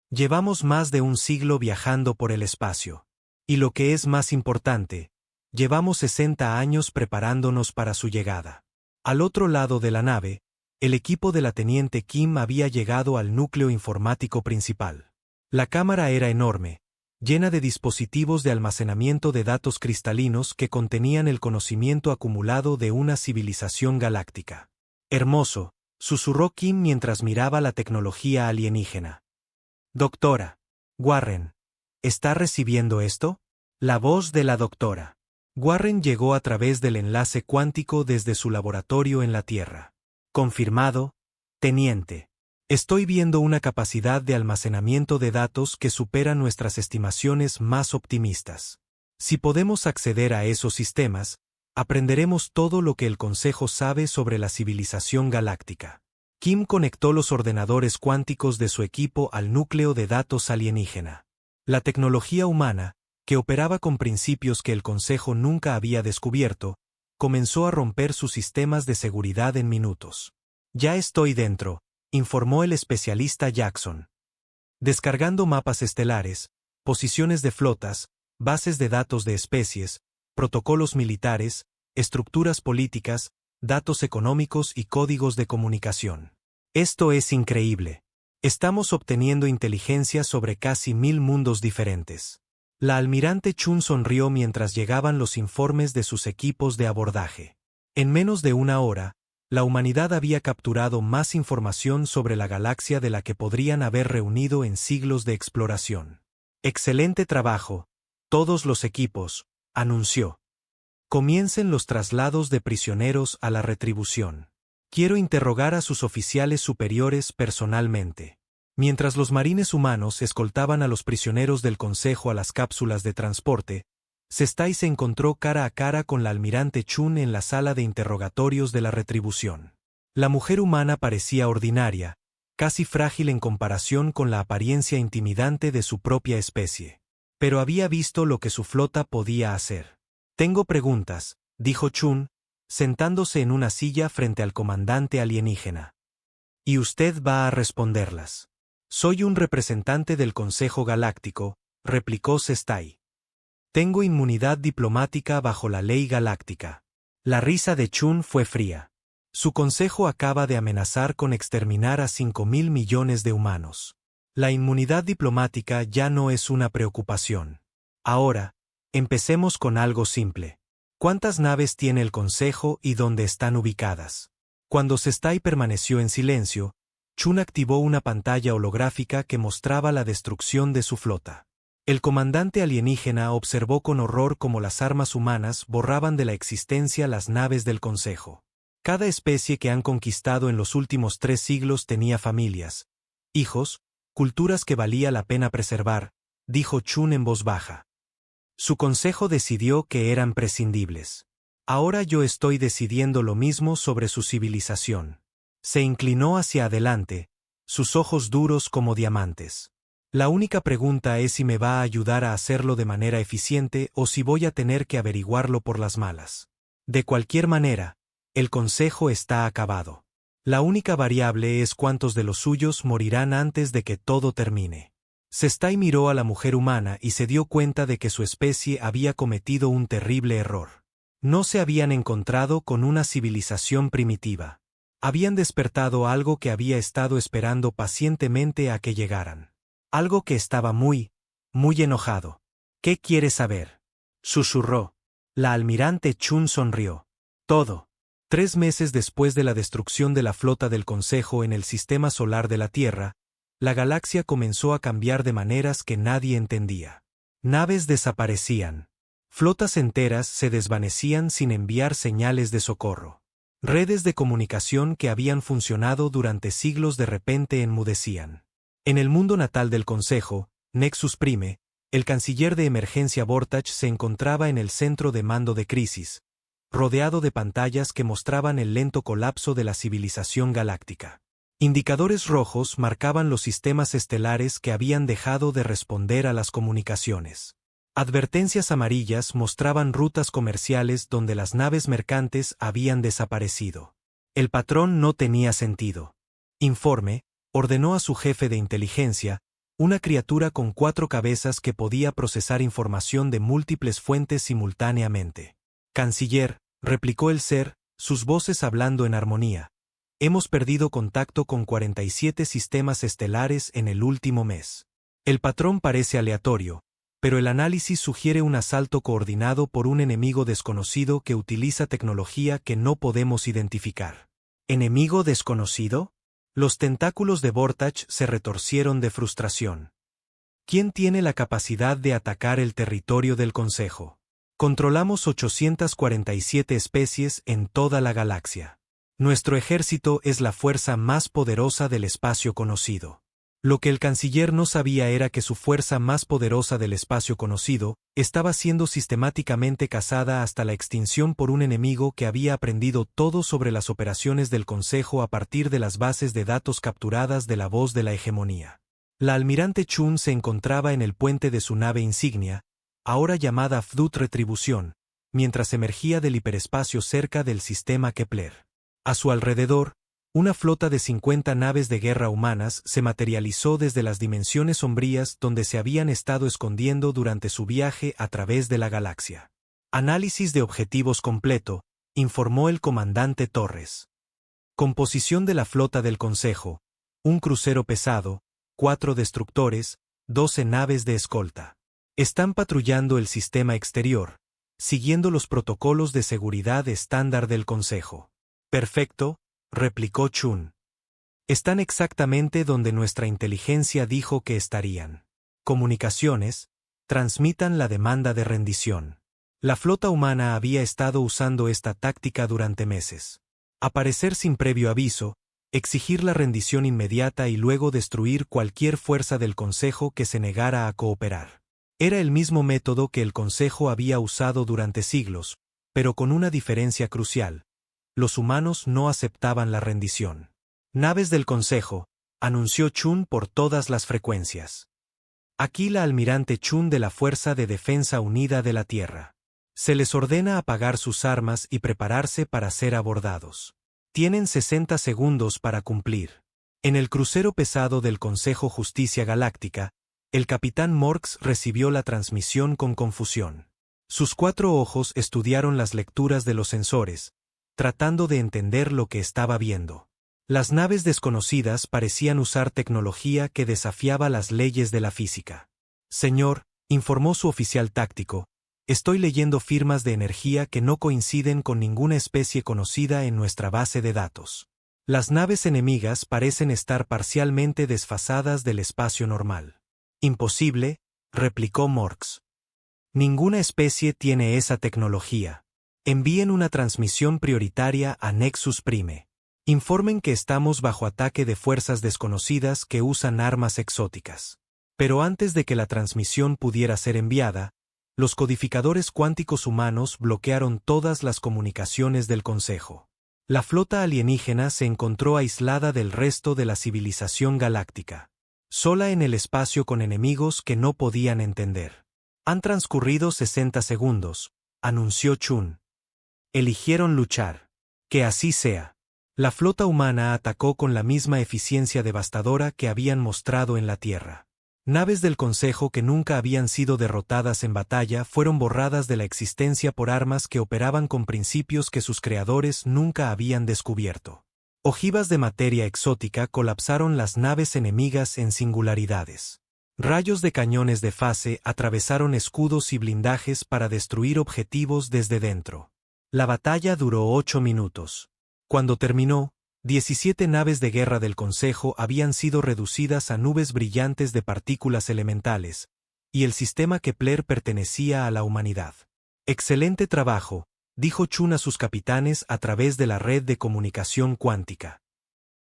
Llevamos más de un siglo viajando por el espacio. Y lo que es más importante, llevamos 60 años preparándonos para su llegada. Al otro lado de la nave, el equipo de la teniente Kim había llegado al núcleo informático principal. La cámara era enorme, llena de dispositivos de almacenamiento de datos cristalinos que contenían el conocimiento acumulado de una civilización galáctica. Hermoso, susurró Kim mientras miraba la tecnología alienígena. Doctora Warren, ¿está recibiendo esto? La voz de la doctora Warren llegó a través del enlace cuántico desde su laboratorio en la Tierra. Confirmado, teniente. Estoy viendo una capacidad de almacenamiento de datos que supera nuestras estimaciones más optimistas. Si podemos acceder a esos sistemas, aprenderemos todo lo que el Consejo sabe sobre la civilización galáctica. Kim conectó los ordenadores cuánticos de su equipo al núcleo de datos alienígena. La tecnología humana, que operaba con principios que el Consejo nunca había descubierto, comenzó a romper sus sistemas de seguridad en minutos. Ya estoy dentro, informó el especialista Jackson. Descargando mapas estelares, posiciones de flotas, bases de datos de especies, protocolos militares, estructuras políticas, datos económicos y códigos de comunicación. Esto es increíble. Estamos obteniendo inteligencia sobre casi 1000 mundos diferentes. La almirante Chun sonrió mientras llegaban los informes de sus equipos de abordaje. En menos de una hora, la humanidad había capturado más información sobre la galaxia de la que podrían haber reunido en siglos de exploración. Excelente trabajo, todos los equipos, anunció. Comiencen los traslados de prisioneros a la retribución. Quiero interrogar a sus oficiales superiores personalmente. Mientras los marines humanos escoltaban a los prisioneros del Consejo a las cápsulas de transporte, Sestai se encontró cara a cara con la almirante Chun en la sala de interrogatorios de la retribución. La mujer humana parecía ordinaria, casi frágil en comparación con la apariencia intimidante de su propia especie. Pero había visto lo que su flota podía hacer. Tengo preguntas, dijo Chun, sentándose en una silla frente al comandante alienígena. Y usted va a responderlas. Soy un representante del Consejo Galáctico, replicó Sestai. Tengo inmunidad diplomática bajo la ley galáctica. La risa de Chun fue fría. Su consejo acaba de amenazar con exterminar a 5.000 millones de humanos. La inmunidad diplomática ya no es una preocupación. Ahora, empecemos con algo simple. ¿Cuántas naves tiene el Consejo y dónde están ubicadas? Cuando Sestai permaneció en silencio, Chun activó una pantalla holográfica que mostraba la destrucción de su flota. El comandante alienígena observó con horror cómo las armas humanas borraban de la existencia las naves del Consejo. Cada especie que han conquistado en los últimos 3 siglos tenía familias, hijos, culturas que valía la pena preservar, dijo Chun en voz baja. Su consejo decidió que eran prescindibles. Ahora yo estoy decidiendo lo mismo sobre su civilización. Se inclinó hacia adelante, sus ojos duros como diamantes. La única pregunta es si me va a ayudar a hacerlo de manera eficiente o si voy a tener que averiguarlo por las malas. De cualquier manera, el consejo está acabado. La única variable es cuántos de los suyos morirán antes de que todo termine. Sestai miró a la mujer humana y se dio cuenta de que su especie había cometido un terrible error. No se habían encontrado con una civilización primitiva. Habían despertado algo que había estado esperando pacientemente a que llegaran. Algo que estaba muy enojado. ¿Qué quiere saber? Susurró. La almirante Chun sonrió. Todo. 3 meses después de la destrucción de la flota del Consejo en el sistema solar de la Tierra, la galaxia comenzó a cambiar de maneras que nadie entendía. Naves desaparecían. Flotas enteras se desvanecían sin enviar señales de socorro. Redes de comunicación que habían funcionado durante siglos de repente enmudecían. En el mundo natal del Consejo, Nexus Prime, el canciller de emergencia Vortach se encontraba en el centro de mando de crisis, rodeado de pantallas que mostraban el lento colapso de la civilización galáctica. Indicadores rojos marcaban los sistemas estelares que habían dejado de responder a las comunicaciones. Advertencias amarillas mostraban rutas comerciales donde las naves mercantes habían desaparecido. El patrón no tenía sentido. Informe, ordenó a su jefe de inteligencia, una criatura con 4 cabezas que podía procesar información de múltiples fuentes simultáneamente. Canciller, replicó el ser, sus voces hablando en armonía. Hemos perdido contacto con 47 sistemas estelares en el último mes. El patrón parece aleatorio, pero el análisis sugiere un asalto coordinado por un enemigo desconocido que utiliza tecnología que no podemos identificar. ¿Enemigo desconocido? Los tentáculos de Vortach se retorcieron de frustración. ¿Quién tiene la capacidad de atacar el territorio del Consejo? Controlamos 847 especies en toda la galaxia. Nuestro ejército es la fuerza más poderosa del espacio conocido. Lo que el canciller no sabía era que su fuerza más poderosa del espacio conocido estaba siendo sistemáticamente cazada hasta la extinción por un enemigo que había aprendido todo sobre las operaciones del Consejo a partir de las bases de datos capturadas de la voz de la hegemonía. La almirante Chun se encontraba en el puente de su nave insignia, ahora llamada Fdut Retribución, mientras emergía del hiperespacio cerca del sistema Kepler. A su alrededor, una flota de 50 naves de guerra humanas se materializó desde las dimensiones sombrías donde se habían estado escondiendo durante su viaje a través de la galaxia. Análisis de objetivos completo, informó el comandante Torres. Composición de la flota del Consejo: un crucero pesado, 4 destructores, 12 naves de escolta. Están patrullando el sistema exterior, siguiendo los protocolos de seguridad estándar del Consejo. Perfecto, replicó Chun. Están exactamente donde nuestra inteligencia dijo que estarían. Comunicaciones, transmitan la demanda de rendición. La flota humana había estado usando esta táctica durante meses. Aparecer sin previo aviso, exigir la rendición inmediata y luego destruir cualquier fuerza del Consejo que se negara a cooperar. Era el mismo método que el Consejo había usado durante siglos, pero con una diferencia crucial. Los humanos no aceptaban la rendición. Naves del Consejo, anunció Chun por todas las frecuencias. Aquí la almirante Chun de la Fuerza de Defensa Unida de la Tierra. Se les ordena apagar sus armas y prepararse para ser abordados. Tienen 60 segundos para cumplir. En el crucero pesado del Consejo Justicia Galáctica, el capitán Morx recibió la transmisión con confusión. Sus 4 ojos estudiaron las lecturas de los sensores, tratando de entender lo que estaba viendo. Las naves desconocidas parecían usar tecnología que desafiaba las leyes de la física. Señor, informó su oficial táctico, estoy leyendo firmas de energía que no coinciden con ninguna especie conocida en nuestra base de datos. Las naves enemigas parecen estar parcialmente desfasadas del espacio normal. Imposible, replicó Morx. Ninguna especie tiene esa tecnología. Envíen una transmisión prioritaria a Nexus Prime. Informen que estamos bajo ataque de fuerzas desconocidas que usan armas exóticas. Pero antes de que la transmisión pudiera ser enviada, los codificadores cuánticos humanos bloquearon todas las comunicaciones del Consejo. La flota alienígena se encontró aislada del resto de la civilización galáctica, sola en el espacio con enemigos que no podían entender. Han transcurrido 60 segundos, anunció Chun. Eligieron luchar. Que así sea. La flota humana atacó con la misma eficiencia devastadora que habían mostrado en la Tierra. Naves del Consejo que nunca habían sido derrotadas en batalla fueron borradas de la existencia por armas que operaban con principios que sus creadores nunca habían descubierto. Ojivas de materia exótica colapsaron las naves enemigas en singularidades. Rayos de cañones de fase atravesaron escudos y blindajes para destruir objetivos desde dentro. La batalla duró 8 minutos. Cuando terminó, 17 naves de guerra del Consejo habían sido reducidas a nubes brillantes de partículas elementales, y el sistema Kepler pertenecía a la humanidad. Excelente trabajo, dijo Chun a sus capitanes a través de la red de comunicación cuántica.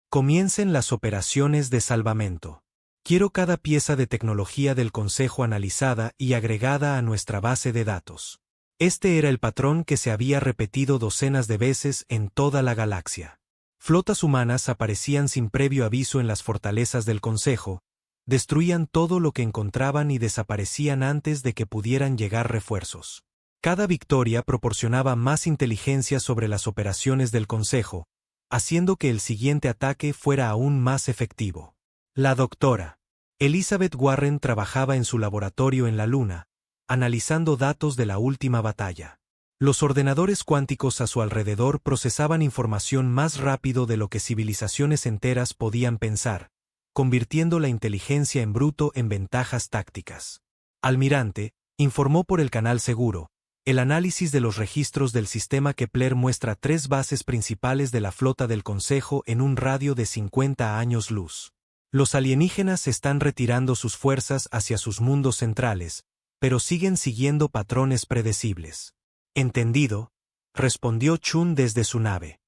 Comiencen las operaciones de salvamento. Quiero cada pieza de tecnología del Consejo analizada y agregada a nuestra base de datos. Este era el patrón que se había repetido docenas de veces en toda la galaxia. Flotas humanas aparecían sin previo aviso en las fortalezas del Consejo, destruían todo lo que encontraban y desaparecían antes de que pudieran llegar refuerzos. Cada victoria proporcionaba más inteligencia sobre las operaciones del Consejo, haciendo que el siguiente ataque fuera aún más efectivo. La doctora Elizabeth Warren trabajaba en su laboratorio en la Luna, analizando datos de la última batalla. Los ordenadores cuánticos a su alrededor procesaban información más rápido de lo que civilizaciones enteras podían pensar, convirtiendo la inteligencia en bruto en ventajas tácticas. Almirante, informó por el canal seguro, El análisis de los registros del sistema Kepler muestra 3 bases principales de la flota del Consejo en un radio de 50 años luz. Los alienígenas están retirando sus fuerzas hacia sus mundos centrales, pero siguen siguiendo patrones predecibles. Entendido, respondió Chun desde su nave.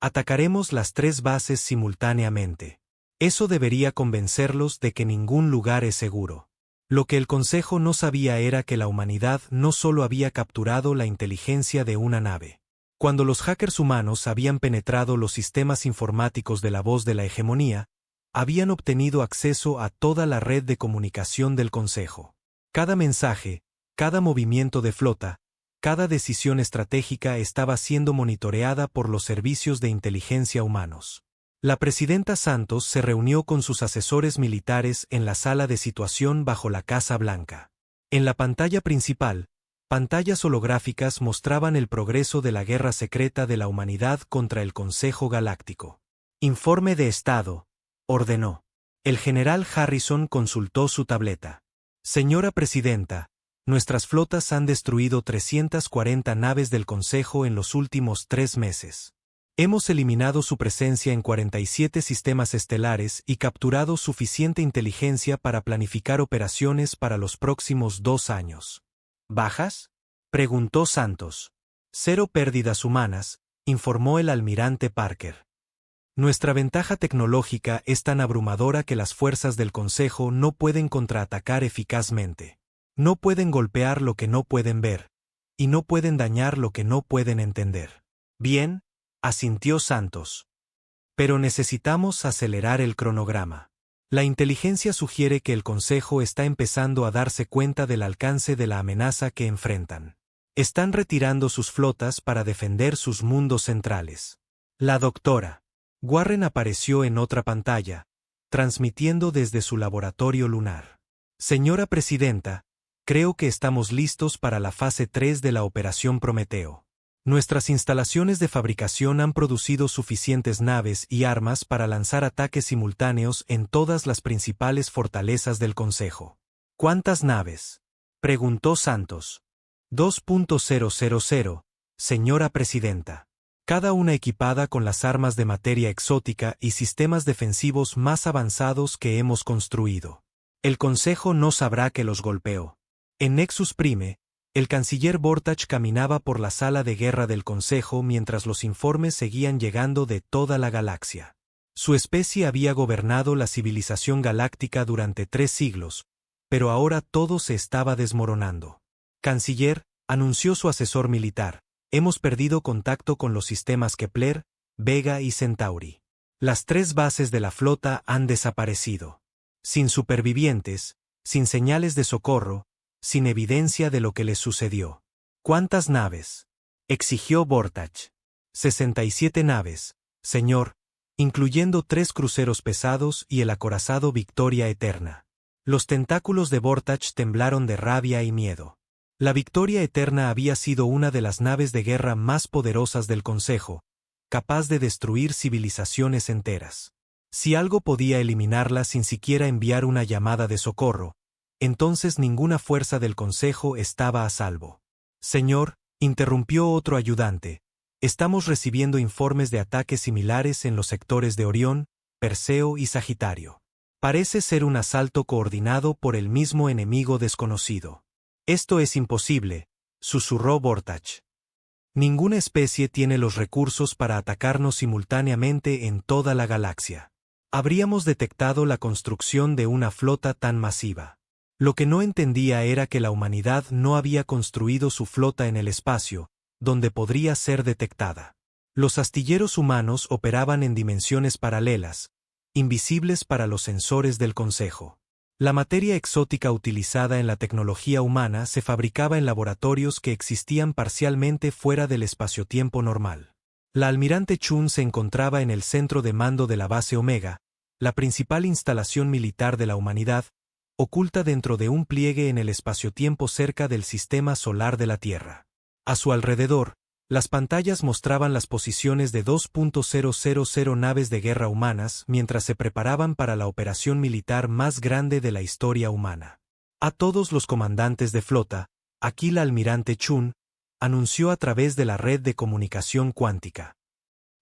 Atacaremos las 3 bases simultáneamente. Eso debería convencerlos de que ningún lugar es seguro. Lo que el Consejo no sabía era que la humanidad no solo había capturado la inteligencia de una nave. Cuando los hackers humanos habían penetrado los sistemas informáticos de la voz de la hegemonía, habían obtenido acceso a toda la red de comunicación del Consejo. Cada mensaje, cada movimiento de flota, cada decisión estratégica estaba siendo monitoreada por los servicios de inteligencia humanos. La presidenta Santos se reunió con sus asesores militares en la sala de situación bajo la Casa Blanca. En la pantalla principal, pantallas holográficas mostraban el progreso de la guerra secreta de la humanidad contra el Consejo Galáctico. Informe de Estado, ordenó. El general Harrison consultó su tableta. Señora Presidenta, nuestras flotas han destruido 340 naves del Consejo en los últimos 3 meses. Hemos eliminado su presencia en 47 sistemas estelares y capturado suficiente inteligencia para planificar operaciones para los próximos 2 años. ¿Bajas?, preguntó Santos. 0 pérdidas humanas, informó el almirante Parker. Nuestra ventaja tecnológica es tan abrumadora que las fuerzas del Consejo no pueden contraatacar eficazmente. No pueden golpear lo que no pueden ver, y no pueden dañar lo que no pueden entender. Bien, asintió Santos. Pero necesitamos acelerar el cronograma. La inteligencia sugiere que el Consejo está empezando a darse cuenta del alcance de la amenaza que enfrentan. Están retirando sus flotas para defender sus mundos centrales. La doctora Warren apareció en otra pantalla, transmitiendo desde su laboratorio lunar. Señora Presidenta, creo que estamos listos para la fase 3 de la Operación Prometeo. Nuestras instalaciones de fabricación han producido suficientes naves y armas para lanzar ataques simultáneos en todas las principales fortalezas del Consejo. ¿Cuántas naves?, preguntó Santos. 2.000, señora Presidenta. Cada una equipada con las armas de materia exótica y sistemas defensivos más avanzados que hemos construido. El Consejo no sabrá que los golpeó. En Nexus Prime, el canciller Vortach caminaba por la sala de guerra del Consejo mientras los informes seguían llegando de toda la galaxia. Su especie había gobernado la civilización galáctica durante 3 siglos, pero ahora todo se estaba desmoronando. Canciller, anunció su asesor militar, hemos perdido contacto con los sistemas Kepler, Vega y Centauri. Las 3 bases de la flota han desaparecido. Sin supervivientes, sin señales de socorro, sin evidencia de lo que les sucedió. ¿Cuántas naves?, exigió Vortach. 67 naves, señor, incluyendo 3 cruceros pesados y el acorazado Victoria Eterna. Los tentáculos de Vortach temblaron de rabia y miedo. La Victoria Eterna había sido una de las naves de guerra más poderosas del Consejo, capaz de destruir civilizaciones enteras. Si algo podía eliminarla sin siquiera enviar una llamada de socorro, entonces ninguna fuerza del Consejo estaba a salvo. Señor, interrumpió otro ayudante, estamos recibiendo informes de ataques similares en los sectores de Orión, Perseo y Sagitario. Parece ser un asalto coordinado por el mismo enemigo desconocido. Esto es imposible, susurró Vortach. Ninguna especie tiene los recursos para atacarnos simultáneamente en toda la galaxia. Habríamos detectado la construcción de una flota tan masiva. Lo que no entendía era que la humanidad no había construido su flota en el espacio, donde podría ser detectada. Los astilleros humanos operaban en dimensiones paralelas, invisibles para los sensores del Consejo. La materia exótica utilizada en la tecnología humana se fabricaba en laboratorios que existían parcialmente fuera del espacio-tiempo normal. La almirante Chun se encontraba en el centro de mando de la base Omega, la principal instalación militar de la humanidad, oculta dentro de un pliegue en el espacio-tiempo cerca del sistema solar de la Tierra. A su alrededor, las pantallas mostraban las posiciones de 2.000 naves de guerra humanas mientras se preparaban para la operación militar más grande de la historia humana. A todos los comandantes de flota, aquí la almirante Chun, anunció a través de la red de comunicación cuántica.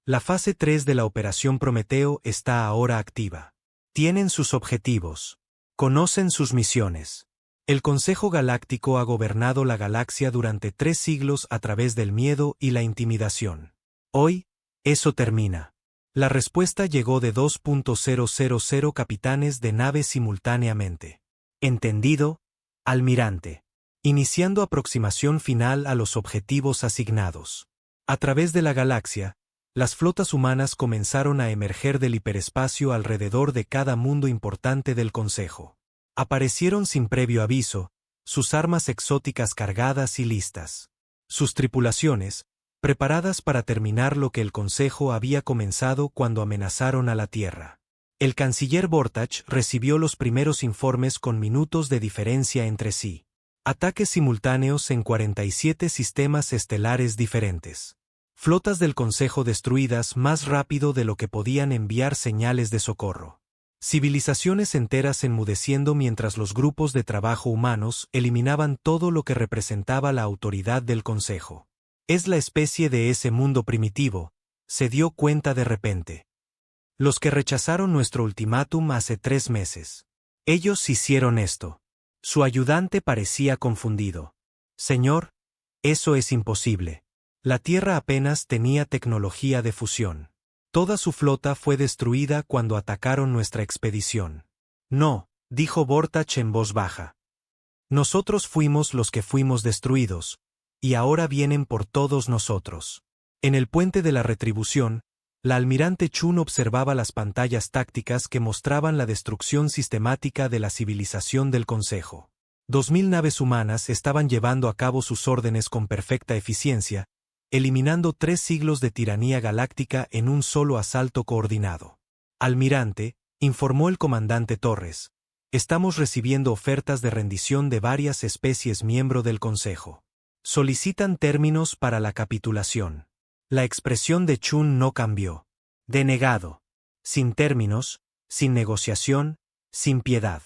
La fase 3 de la Operación Prometeo está ahora activa. Tienen sus objetivos. Conocen sus misiones. El Consejo Galáctico ha gobernado la galaxia durante 3 siglos a través del miedo y la intimidación. Hoy, eso termina. La respuesta llegó de 2.000 capitanes de naves simultáneamente. ¿Entendido, almirante? Iniciando aproximación final a los objetivos asignados. A través de la galaxia, las flotas humanas comenzaron a emerger del hiperespacio alrededor de cada mundo importante del Consejo. Aparecieron sin previo aviso, sus armas exóticas cargadas y listas. Sus tripulaciones, preparadas para terminar lo que el Consejo había comenzado cuando amenazaron a la Tierra. El canciller Vortach recibió los primeros informes con minutos de diferencia entre sí. Ataques simultáneos en 47 sistemas estelares diferentes. Flotas del Consejo destruidas más rápido de lo que podían enviar señales de socorro. Civilizaciones enteras enmudeciendo mientras los grupos de trabajo humanos eliminaban todo lo que representaba la autoridad del Consejo. Es la especie de ese mundo primitivo, se dio cuenta de repente. Los que rechazaron nuestro ultimátum hace 3 meses. Ellos hicieron esto. Su ayudante parecía confundido. Señor, eso es imposible. La Tierra apenas tenía tecnología de fusión. Toda su flota fue destruida cuando atacaron nuestra expedición. No, dijo Vortach en voz baja. Nosotros fuimos los que fuimos destruidos, y ahora vienen por todos nosotros. En el puente de la retribución, la almirante Chun observaba las pantallas tácticas que mostraban la destrucción sistemática de la civilización del Consejo. 2000 naves humanas estaban llevando a cabo sus órdenes con perfecta eficiencia, eliminando 3 siglos de tiranía galáctica en un solo asalto coordinado. Almirante, informó el comandante Torres, estamos recibiendo ofertas de rendición de varias especies miembro del Consejo. Solicitan términos para la capitulación. La expresión de Chun no cambió. Denegado. Sin términos, sin negociación, sin piedad.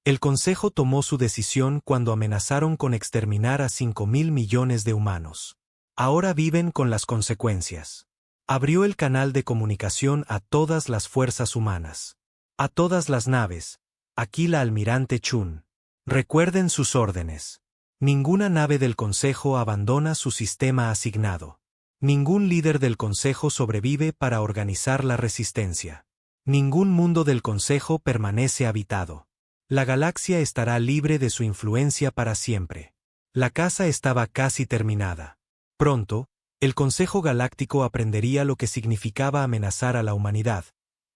El Consejo tomó su decisión cuando amenazaron con exterminar a 5.000 millones de humanos. Ahora viven con las consecuencias. Abrió el canal de comunicación a todas las fuerzas humanas. A todas las naves. Aquí la almirante Chun. Recuerden sus órdenes. Ninguna nave del Consejo abandona su sistema asignado. Ningún líder del Consejo sobrevive para organizar la resistencia. Ningún mundo del Consejo permanece habitado. La galaxia estará libre de su influencia para siempre. La caza estaba casi terminada. Pronto, el Consejo Galáctico aprendería lo que significaba amenazar a la humanidad,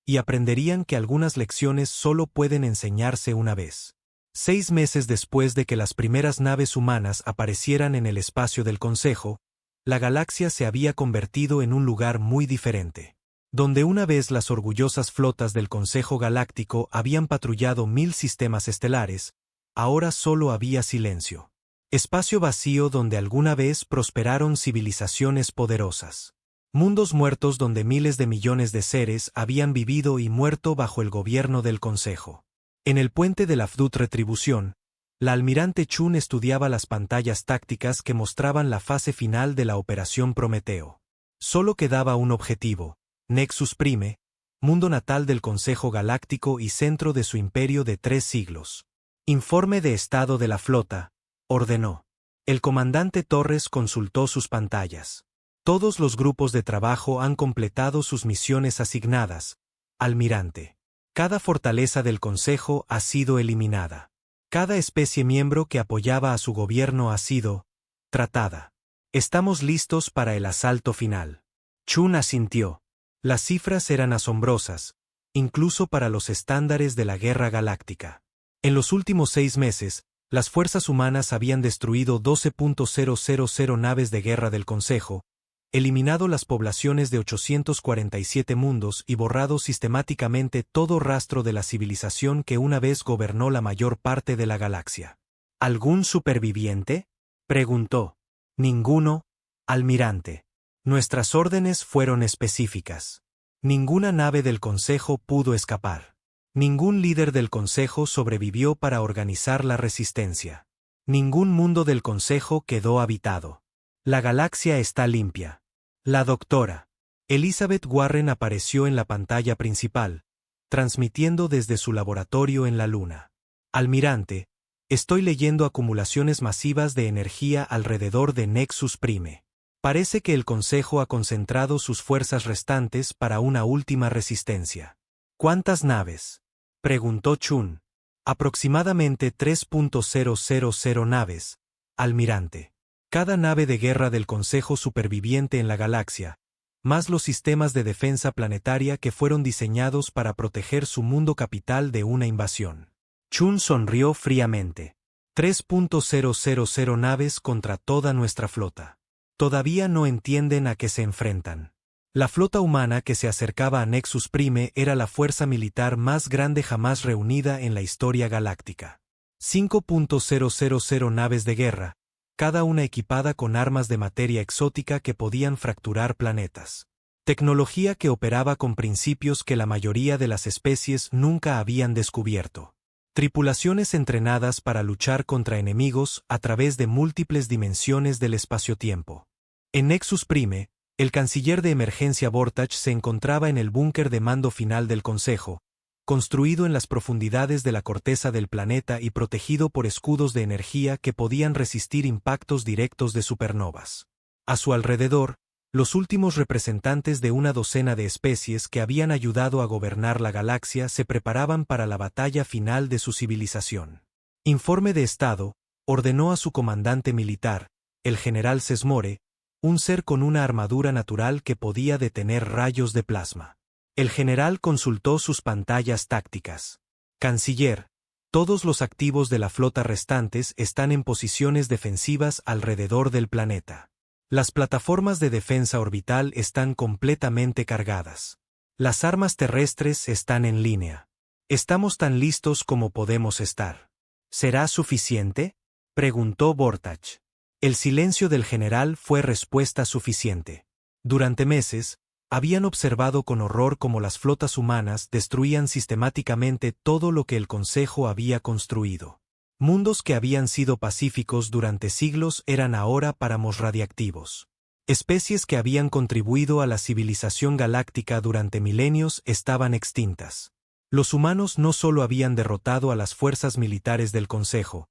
y aprenderían que algunas lecciones solo pueden enseñarse una vez. 6 meses después de que las primeras naves humanas aparecieran en el espacio del Consejo, la galaxia se había convertido en un lugar muy diferente. Donde una vez las orgullosas flotas del Consejo Galáctico habían patrullado 1000 sistemas estelares, ahora solo había silencio. Espacio vacío donde alguna vez prosperaron civilizaciones poderosas. Mundos muertos donde miles de millones de seres habían vivido y muerto bajo el gobierno del Consejo. En el puente de la Fdut Retribución, la almirante Chun estudiaba las pantallas tácticas que mostraban la fase final de la Operación Prometeo. Solo quedaba un objetivo, Nexus Prime, mundo natal del Consejo Galáctico y centro de su imperio de 3 siglos. Informe de estado de la flota, ordenó. El comandante Torres consultó sus pantallas. Todos los grupos de trabajo han completado sus misiones asignadas, almirante. Cada fortaleza del Consejo ha sido eliminada. Cada especie miembro que apoyaba a su gobierno ha sido tratada. Estamos listos para el asalto final. Chun asintió. Las cifras eran asombrosas, incluso para los estándares de la guerra galáctica. En los últimos 6 meses, las fuerzas humanas habían destruido 12.000 naves de guerra del Consejo, eliminado las poblaciones de 847 mundos y borrado sistemáticamente todo rastro de la civilización que una vez gobernó la mayor parte de la galaxia. ¿Algún superviviente?, preguntó. Ninguno, almirante. Nuestras órdenes fueron específicas. Ninguna nave del Consejo pudo escapar. Ningún líder del Consejo sobrevivió para organizar la resistencia. Ningún mundo del Consejo quedó habitado. La galaxia está limpia. La doctora Elizabeth Warren apareció en la pantalla principal, transmitiendo desde su laboratorio en la Luna. Almirante, estoy leyendo acumulaciones masivas de energía alrededor de Nexus Prime. Parece que el Consejo ha concentrado sus fuerzas restantes para una última resistencia. ¿Cuántas naves?, preguntó Chun. Aproximadamente 3.000 naves, almirante. Cada nave de guerra del Consejo superviviente en la galaxia, más los sistemas de defensa planetaria que fueron diseñados para proteger su mundo capital de una invasión. Chun sonrió fríamente. 3.000 naves contra toda nuestra flota. Todavía no entienden a qué se enfrentan. La flota humana que se acercaba a Nexus Prime era la fuerza militar más grande jamás reunida en la historia galáctica. 5.000 naves de guerra, cada una equipada con armas de materia exótica que podían fracturar planetas. Tecnología que operaba con principios que la mayoría de las especies nunca habían descubierto. Tripulaciones entrenadas para luchar contra enemigos a través de múltiples dimensiones del espacio-tiempo. En Nexus Prime, el canciller de emergencia Vortach se encontraba en el búnker de mando final del Consejo, construido en las profundidades de la corteza del planeta y protegido por escudos de energía que podían resistir impactos directos de supernovas. A su alrededor, los últimos representantes de una docena de especies que habían ayudado a gobernar la galaxia se preparaban para la batalla final de su civilización. Informe de Estado, ordenó a su comandante militar, el general Sesmore, un ser con una armadura natural que podía detener rayos de plasma. El general consultó sus pantallas tácticas. Canciller, todos los activos de la flota restantes están en posiciones defensivas alrededor del planeta. Las plataformas de defensa orbital están completamente cargadas. Las armas terrestres están en línea. Estamos tan listos como podemos estar. ¿Será suficiente?, preguntó Vortach. El silencio del general fue respuesta suficiente. Durante meses, habían observado con horror cómo las flotas humanas destruían sistemáticamente todo lo que el Consejo había construido. Mundos que habían sido pacíficos durante siglos eran ahora páramos radiactivos. Especies que habían contribuido a la civilización galáctica durante milenios estaban extintas. Los humanos no solo habían derrotado a las fuerzas militares del Consejo,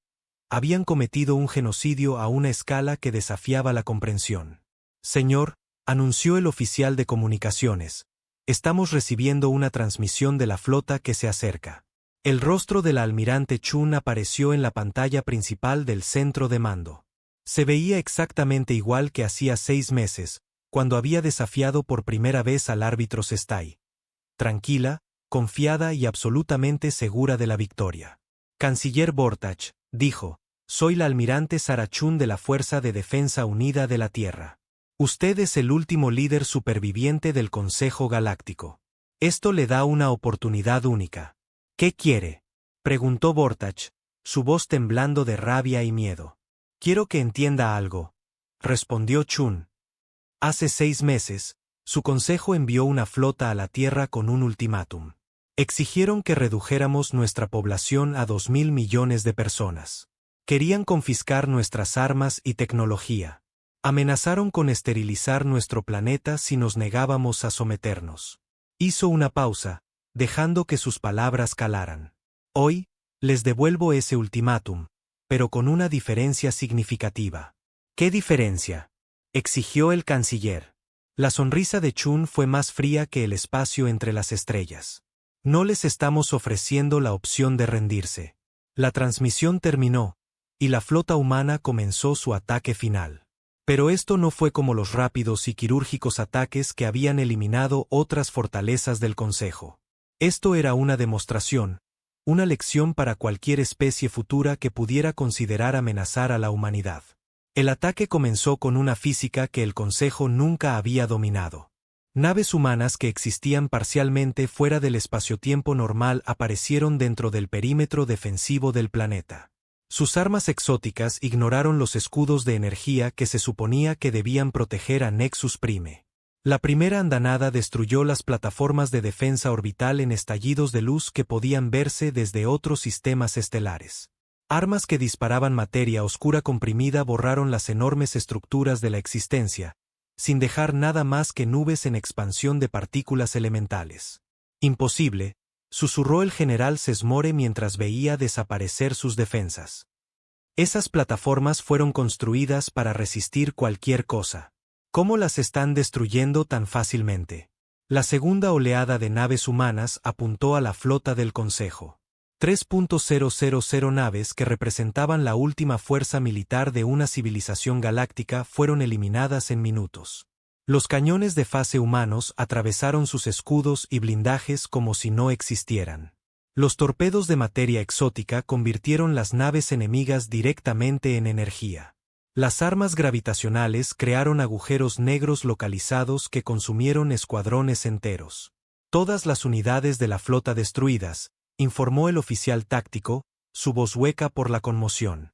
habían cometido un genocidio a una escala que desafiaba la comprensión. Señor, anunció el oficial de comunicaciones, estamos recibiendo una transmisión de la flota que se acerca. El rostro del almirante Chun apareció en la pantalla principal del centro de mando. Se veía exactamente igual que hacía 6 meses, cuando había desafiado por primera vez al árbitro Sestai. Tranquila, confiada y absolutamente segura de la victoria. Canciller Vortach, dijo, soy la almirante Sara Chun de la Fuerza de Defensa Unida de la Tierra. Usted es el último líder superviviente del Consejo Galáctico. Esto le da una oportunidad única. ¿Qué quiere?, preguntó Vortach, su voz temblando de rabia y miedo. Quiero que entienda algo, respondió Chun. Hace 6 meses, su consejo envió una flota a la Tierra con un ultimátum. Exigieron que redujéramos nuestra población a 2.000 millones de personas. Querían confiscar nuestras armas y tecnología. Amenazaron con esterilizar nuestro planeta si nos negábamos a someternos. Hizo una pausa, dejando que sus palabras calaran. Hoy, les devuelvo ese ultimátum, pero con una diferencia significativa. ¿Qué diferencia?, exigió el canciller. La sonrisa de Chun fue más fría que el espacio entre las estrellas. No les estamos ofreciendo la opción de rendirse. La transmisión terminó, y la flota humana comenzó su ataque final. Pero esto no fue como los rápidos y quirúrgicos ataques que habían eliminado otras fortalezas del Consejo. Esto era una demostración, una lección para cualquier especie futura que pudiera considerar amenazar a la humanidad. El ataque comenzó con una física que el Consejo nunca había dominado. Naves humanas que existían parcialmente fuera del espaciotiempo normal aparecieron dentro del perímetro defensivo del planeta. Sus armas exóticas ignoraron los escudos de energía que se suponía que debían proteger a Nexus Prime. La primera andanada destruyó las plataformas de defensa orbital en estallidos de luz que podían verse desde otros sistemas estelares. Armas que disparaban materia oscura comprimida borraron las enormes estructuras de la existencia, sin dejar nada más que nubes en expansión de partículas elementales. Imposible, susurró el general Sesmore mientras veía desaparecer sus defensas. Esas plataformas fueron construidas para resistir cualquier cosa. ¿Cómo las están destruyendo tan fácilmente? La segunda oleada de naves humanas apuntó a la flota del Consejo. 3.000 naves que representaban la última fuerza militar de una civilización galáctica fueron eliminadas en minutos. Los cañones de fase humanos atravesaron sus escudos y blindajes como si no existieran. Los torpedos de materia exótica convirtieron las naves enemigas directamente en energía. Las armas gravitacionales crearon agujeros negros localizados que consumieron escuadrones enteros. Todas las unidades de la flota destruidas, informó el oficial táctico, su voz hueca por la conmoción.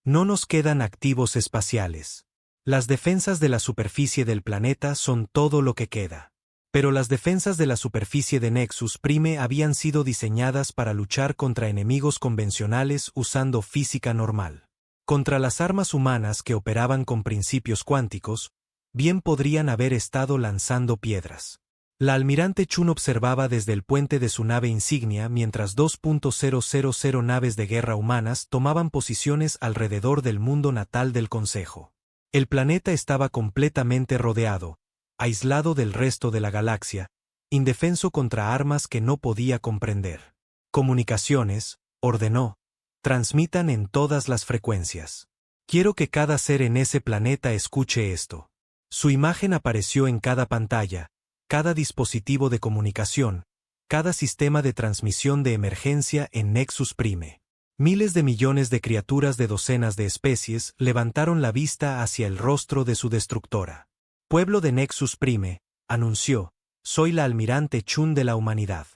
No nos quedan activos espaciales. Las defensas de la superficie del planeta son todo lo que queda. Pero las defensas de la superficie de Nexus Prime habían sido diseñadas para luchar contra enemigos convencionales usando física normal. Contra las armas humanas que operaban con principios cuánticos, bien podrían haber estado lanzando piedras. La almirante Chun observaba desde el puente de su nave insignia mientras 2.000 naves de guerra humanas tomaban posiciones alrededor del mundo natal del Consejo. El planeta estaba completamente rodeado, aislado del resto de la galaxia, indefenso contra armas que no podía comprender. Comunicaciones, ordenó, transmitan en todas las frecuencias. Quiero que cada ser en ese planeta escuche esto. Su imagen apareció en cada pantalla, cada dispositivo de comunicación, cada sistema de transmisión de emergencia en Nexus Prime. Miles de millones de criaturas de docenas de especies levantaron la vista hacia el rostro de su destructora. Pueblo de Nexus Prime, anunció, soy la almirante Chun de la humanidad.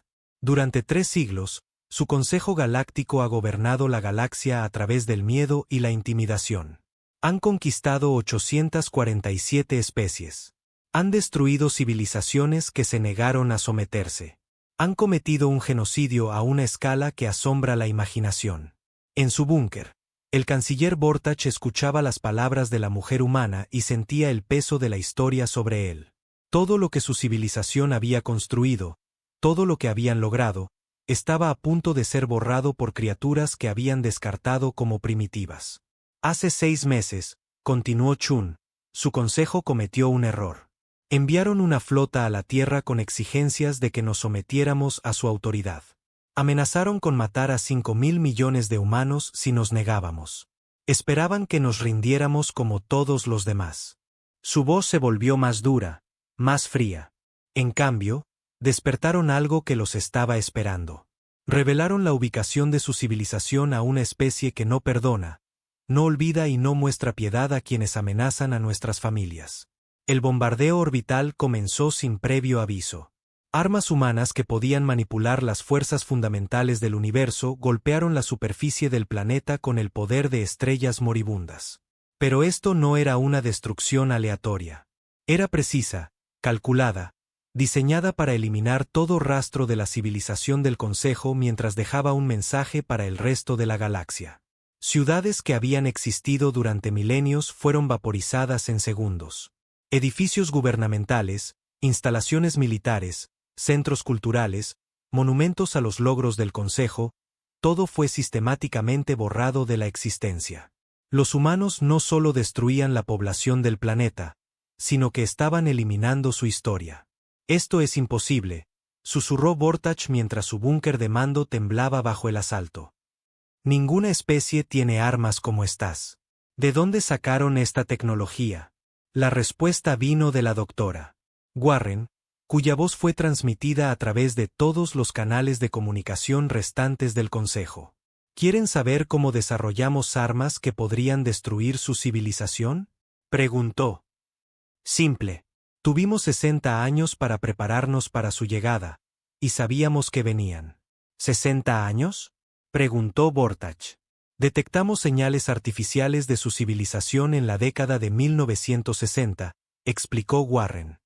Durante 3 siglos, su Consejo Galáctico ha gobernado la galaxia a través del miedo y la intimidación. Han conquistado 847 especies. Han destruido civilizaciones que se negaron a someterse. Han cometido un genocidio a una escala que asombra la imaginación. En su búnker, el canciller Vortach escuchaba las palabras de la mujer humana y sentía el peso de la historia sobre él. Todo lo que su civilización había construido, todo lo que habían logrado, estaba a punto de ser borrado por criaturas que habían descartado como primitivas. Hace 6 meses, continuó Chun, su consejo cometió un error. Enviaron una flota a la Tierra con exigencias de que nos sometiéramos a su autoridad. Amenazaron con matar a 5.000 millones de humanos si nos negábamos. Esperaban que nos rindiéramos como todos los demás. Su voz se volvió más dura, más fría. En cambio, despertaron algo que los estaba esperando. Revelaron la ubicación de su civilización a una especie que no perdona, no olvida y no muestra piedad a quienes amenazan a nuestras familias. El bombardeo orbital comenzó sin previo aviso. Armas humanas que podían manipular las fuerzas fundamentales del universo golpearon la superficie del planeta con el poder de estrellas moribundas. Pero esto no era una destrucción aleatoria. Era precisa, calculada, diseñada para eliminar todo rastro de la civilización del Consejo mientras dejaba un mensaje para el resto de la galaxia. Ciudades que habían existido durante milenios fueron vaporizadas en segundos. Edificios gubernamentales, instalaciones militares, centros culturales, monumentos a los logros del Consejo, todo fue sistemáticamente borrado de la existencia. Los humanos no solo destruían la población del planeta, sino que estaban eliminando su historia. Esto es imposible, susurró Vortach mientras su búnker de mando temblaba bajo el asalto. Ninguna especie tiene armas como estas. ¿De dónde sacaron esta tecnología? La respuesta vino de la doctora Warren, cuya voz fue transmitida a través de todos los canales de comunicación restantes del Consejo. ¿Quieren saber cómo desarrollamos armas que podrían destruir su civilización? Preguntó. Simple. Tuvimos 60 años para prepararnos para su llegada, y sabíamos que venían. ¿60 años? Preguntó Vortach. Detectamos señales artificiales de su civilización en la década de 1960, explicó Warren.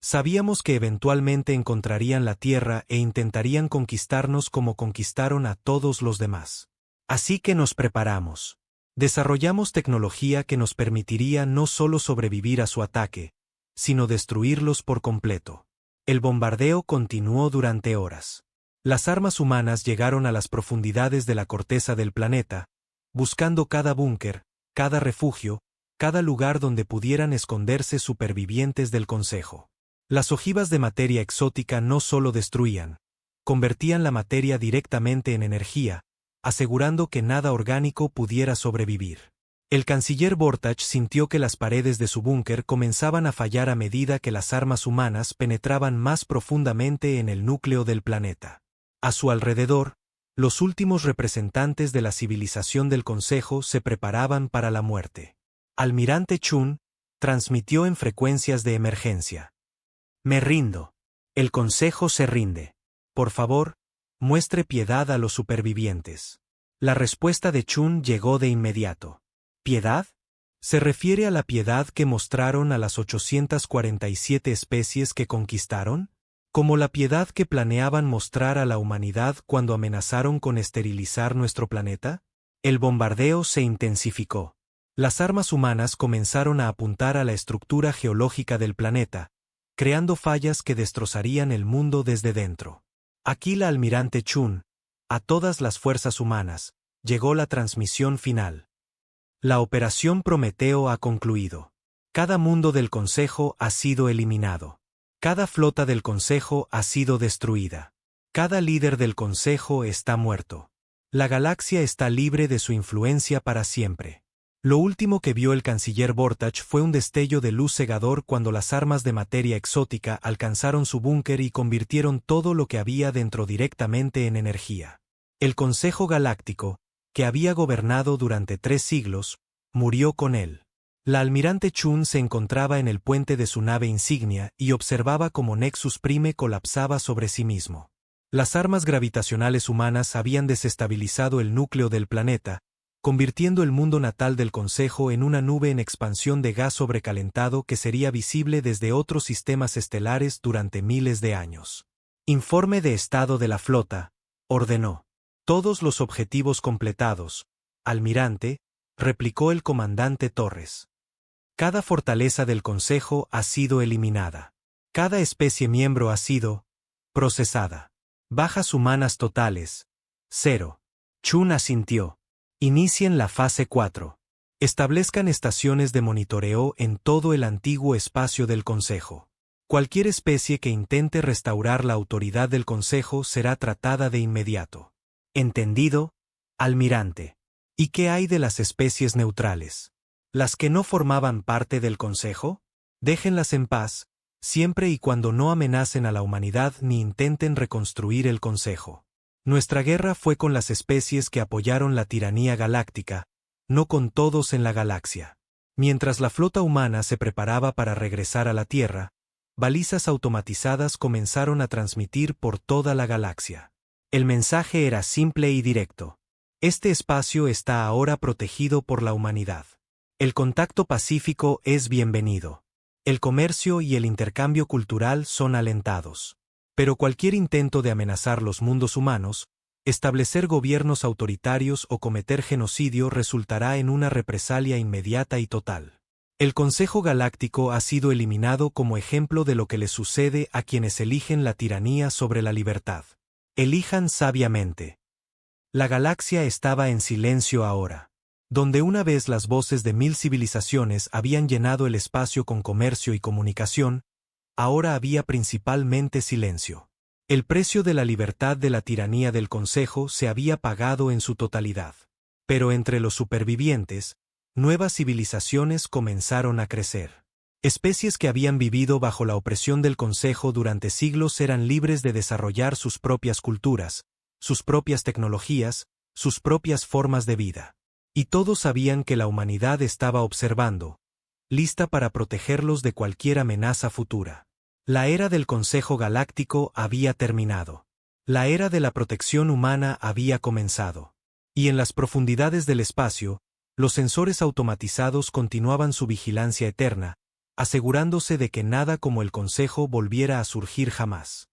Sabíamos que eventualmente encontrarían la Tierra e intentarían conquistarnos como conquistaron a todos los demás. Así que nos preparamos. Desarrollamos tecnología que nos permitiría no solo sobrevivir a su ataque, sino destruirlos por completo. El bombardeo continuó durante horas. Las armas humanas llegaron a las profundidades de la corteza del planeta, buscando cada búnker, cada refugio, cada lugar donde pudieran esconderse supervivientes del Consejo. Las ojivas de materia exótica no solo destruían, convertían la materia directamente en energía, asegurando que nada orgánico pudiera sobrevivir. El canciller Vortach sintió que las paredes de su búnker comenzaban a fallar a medida que las armas humanas penetraban más profundamente en el núcleo del planeta. A su alrededor, los últimos representantes de la civilización del Consejo se preparaban para la muerte. Almirante Chun transmitió en frecuencias de emergencia. Me rindo. El Consejo se rinde. Por favor, muestre piedad a los supervivientes. La respuesta de Chun llegó de inmediato. ¿Piedad? Se refiere a la piedad que mostraron a las 847 especies que conquistaron, como la piedad que planeaban mostrar a la humanidad cuando amenazaron con esterilizar nuestro planeta. El bombardeo se intensificó. Las armas humanas comenzaron a apuntar a la estructura geológica del planeta, creando fallas que destrozarían el mundo desde dentro. Aquí la almirante Chun, a todas las fuerzas humanas, llegó la transmisión final. La operación Prometeo ha concluido. Cada mundo del Consejo ha sido eliminado. Cada flota del Consejo ha sido destruida. Cada líder del Consejo está muerto. La galaxia está libre de su influencia para siempre. Lo último que vio el canciller Vortach fue un destello de luz cegador cuando las armas de materia exótica alcanzaron su búnker y convirtieron todo lo que había dentro directamente en energía. El Consejo Galáctico, que había gobernado durante 3 siglos, murió con él. La almirante Chun se encontraba en el puente de su nave insignia y observaba cómo Nexus Prime colapsaba sobre sí mismo. Las armas gravitacionales humanas habían desestabilizado el núcleo del planeta, convirtiendo el mundo natal del Consejo en una nube en expansión de gas sobrecalentado que sería visible desde otros sistemas estelares durante miles de años. Informe de estado de la flota, ordenó. Todos los objetivos completados, almirante, replicó el comandante Torres. Cada fortaleza del Consejo ha sido eliminada. Cada especie miembro ha sido procesada. Bajas humanas totales, 0. Chun asintió. Inicien la fase 4. Establezcan estaciones de monitoreo en todo el antiguo espacio del Consejo. Cualquier especie que intente restaurar la autoridad del Consejo será tratada de inmediato. ¿Entendido, almirante? ¿Y qué hay de las especies neutrales? ¿Las que no formaban parte del Consejo? Déjenlas en paz, siempre y cuando no amenacen a la humanidad ni intenten reconstruir el Consejo. Nuestra guerra fue con las especies que apoyaron la tiranía galáctica, no con todos en la galaxia. Mientras la flota humana se preparaba para regresar a la Tierra, balizas automatizadas comenzaron a transmitir por toda la galaxia. El mensaje era simple y directo. Este espacio está ahora protegido por la humanidad. El contacto pacífico es bienvenido. El comercio y el intercambio cultural son alentados. Pero cualquier intento de amenazar los mundos humanos, establecer gobiernos autoritarios o cometer genocidio resultará en una represalia inmediata y total. El Consejo Galáctico ha sido eliminado como ejemplo de lo que le sucede a quienes eligen la tiranía sobre la libertad. Elijan sabiamente. La galaxia estaba en silencio ahora. Donde una vez las voces de 1000 civilizaciones habían llenado el espacio con comercio y comunicación, ahora había principalmente silencio. El precio de la libertad de la tiranía del Consejo se había pagado en su totalidad. Pero entre los supervivientes, nuevas civilizaciones comenzaron a crecer. Especies que habían vivido bajo la opresión del Consejo durante siglos eran libres de desarrollar sus propias culturas, sus propias tecnologías, sus propias formas de vida. Y todos sabían que la humanidad estaba observando, lista para protegerlos de cualquier amenaza futura. La era del Consejo Galáctico había terminado. La era de la protección humana había comenzado. Y en las profundidades del espacio, los sensores automatizados continuaban su vigilancia eterna, asegurándose de que nada como el Consejo volviera a surgir jamás.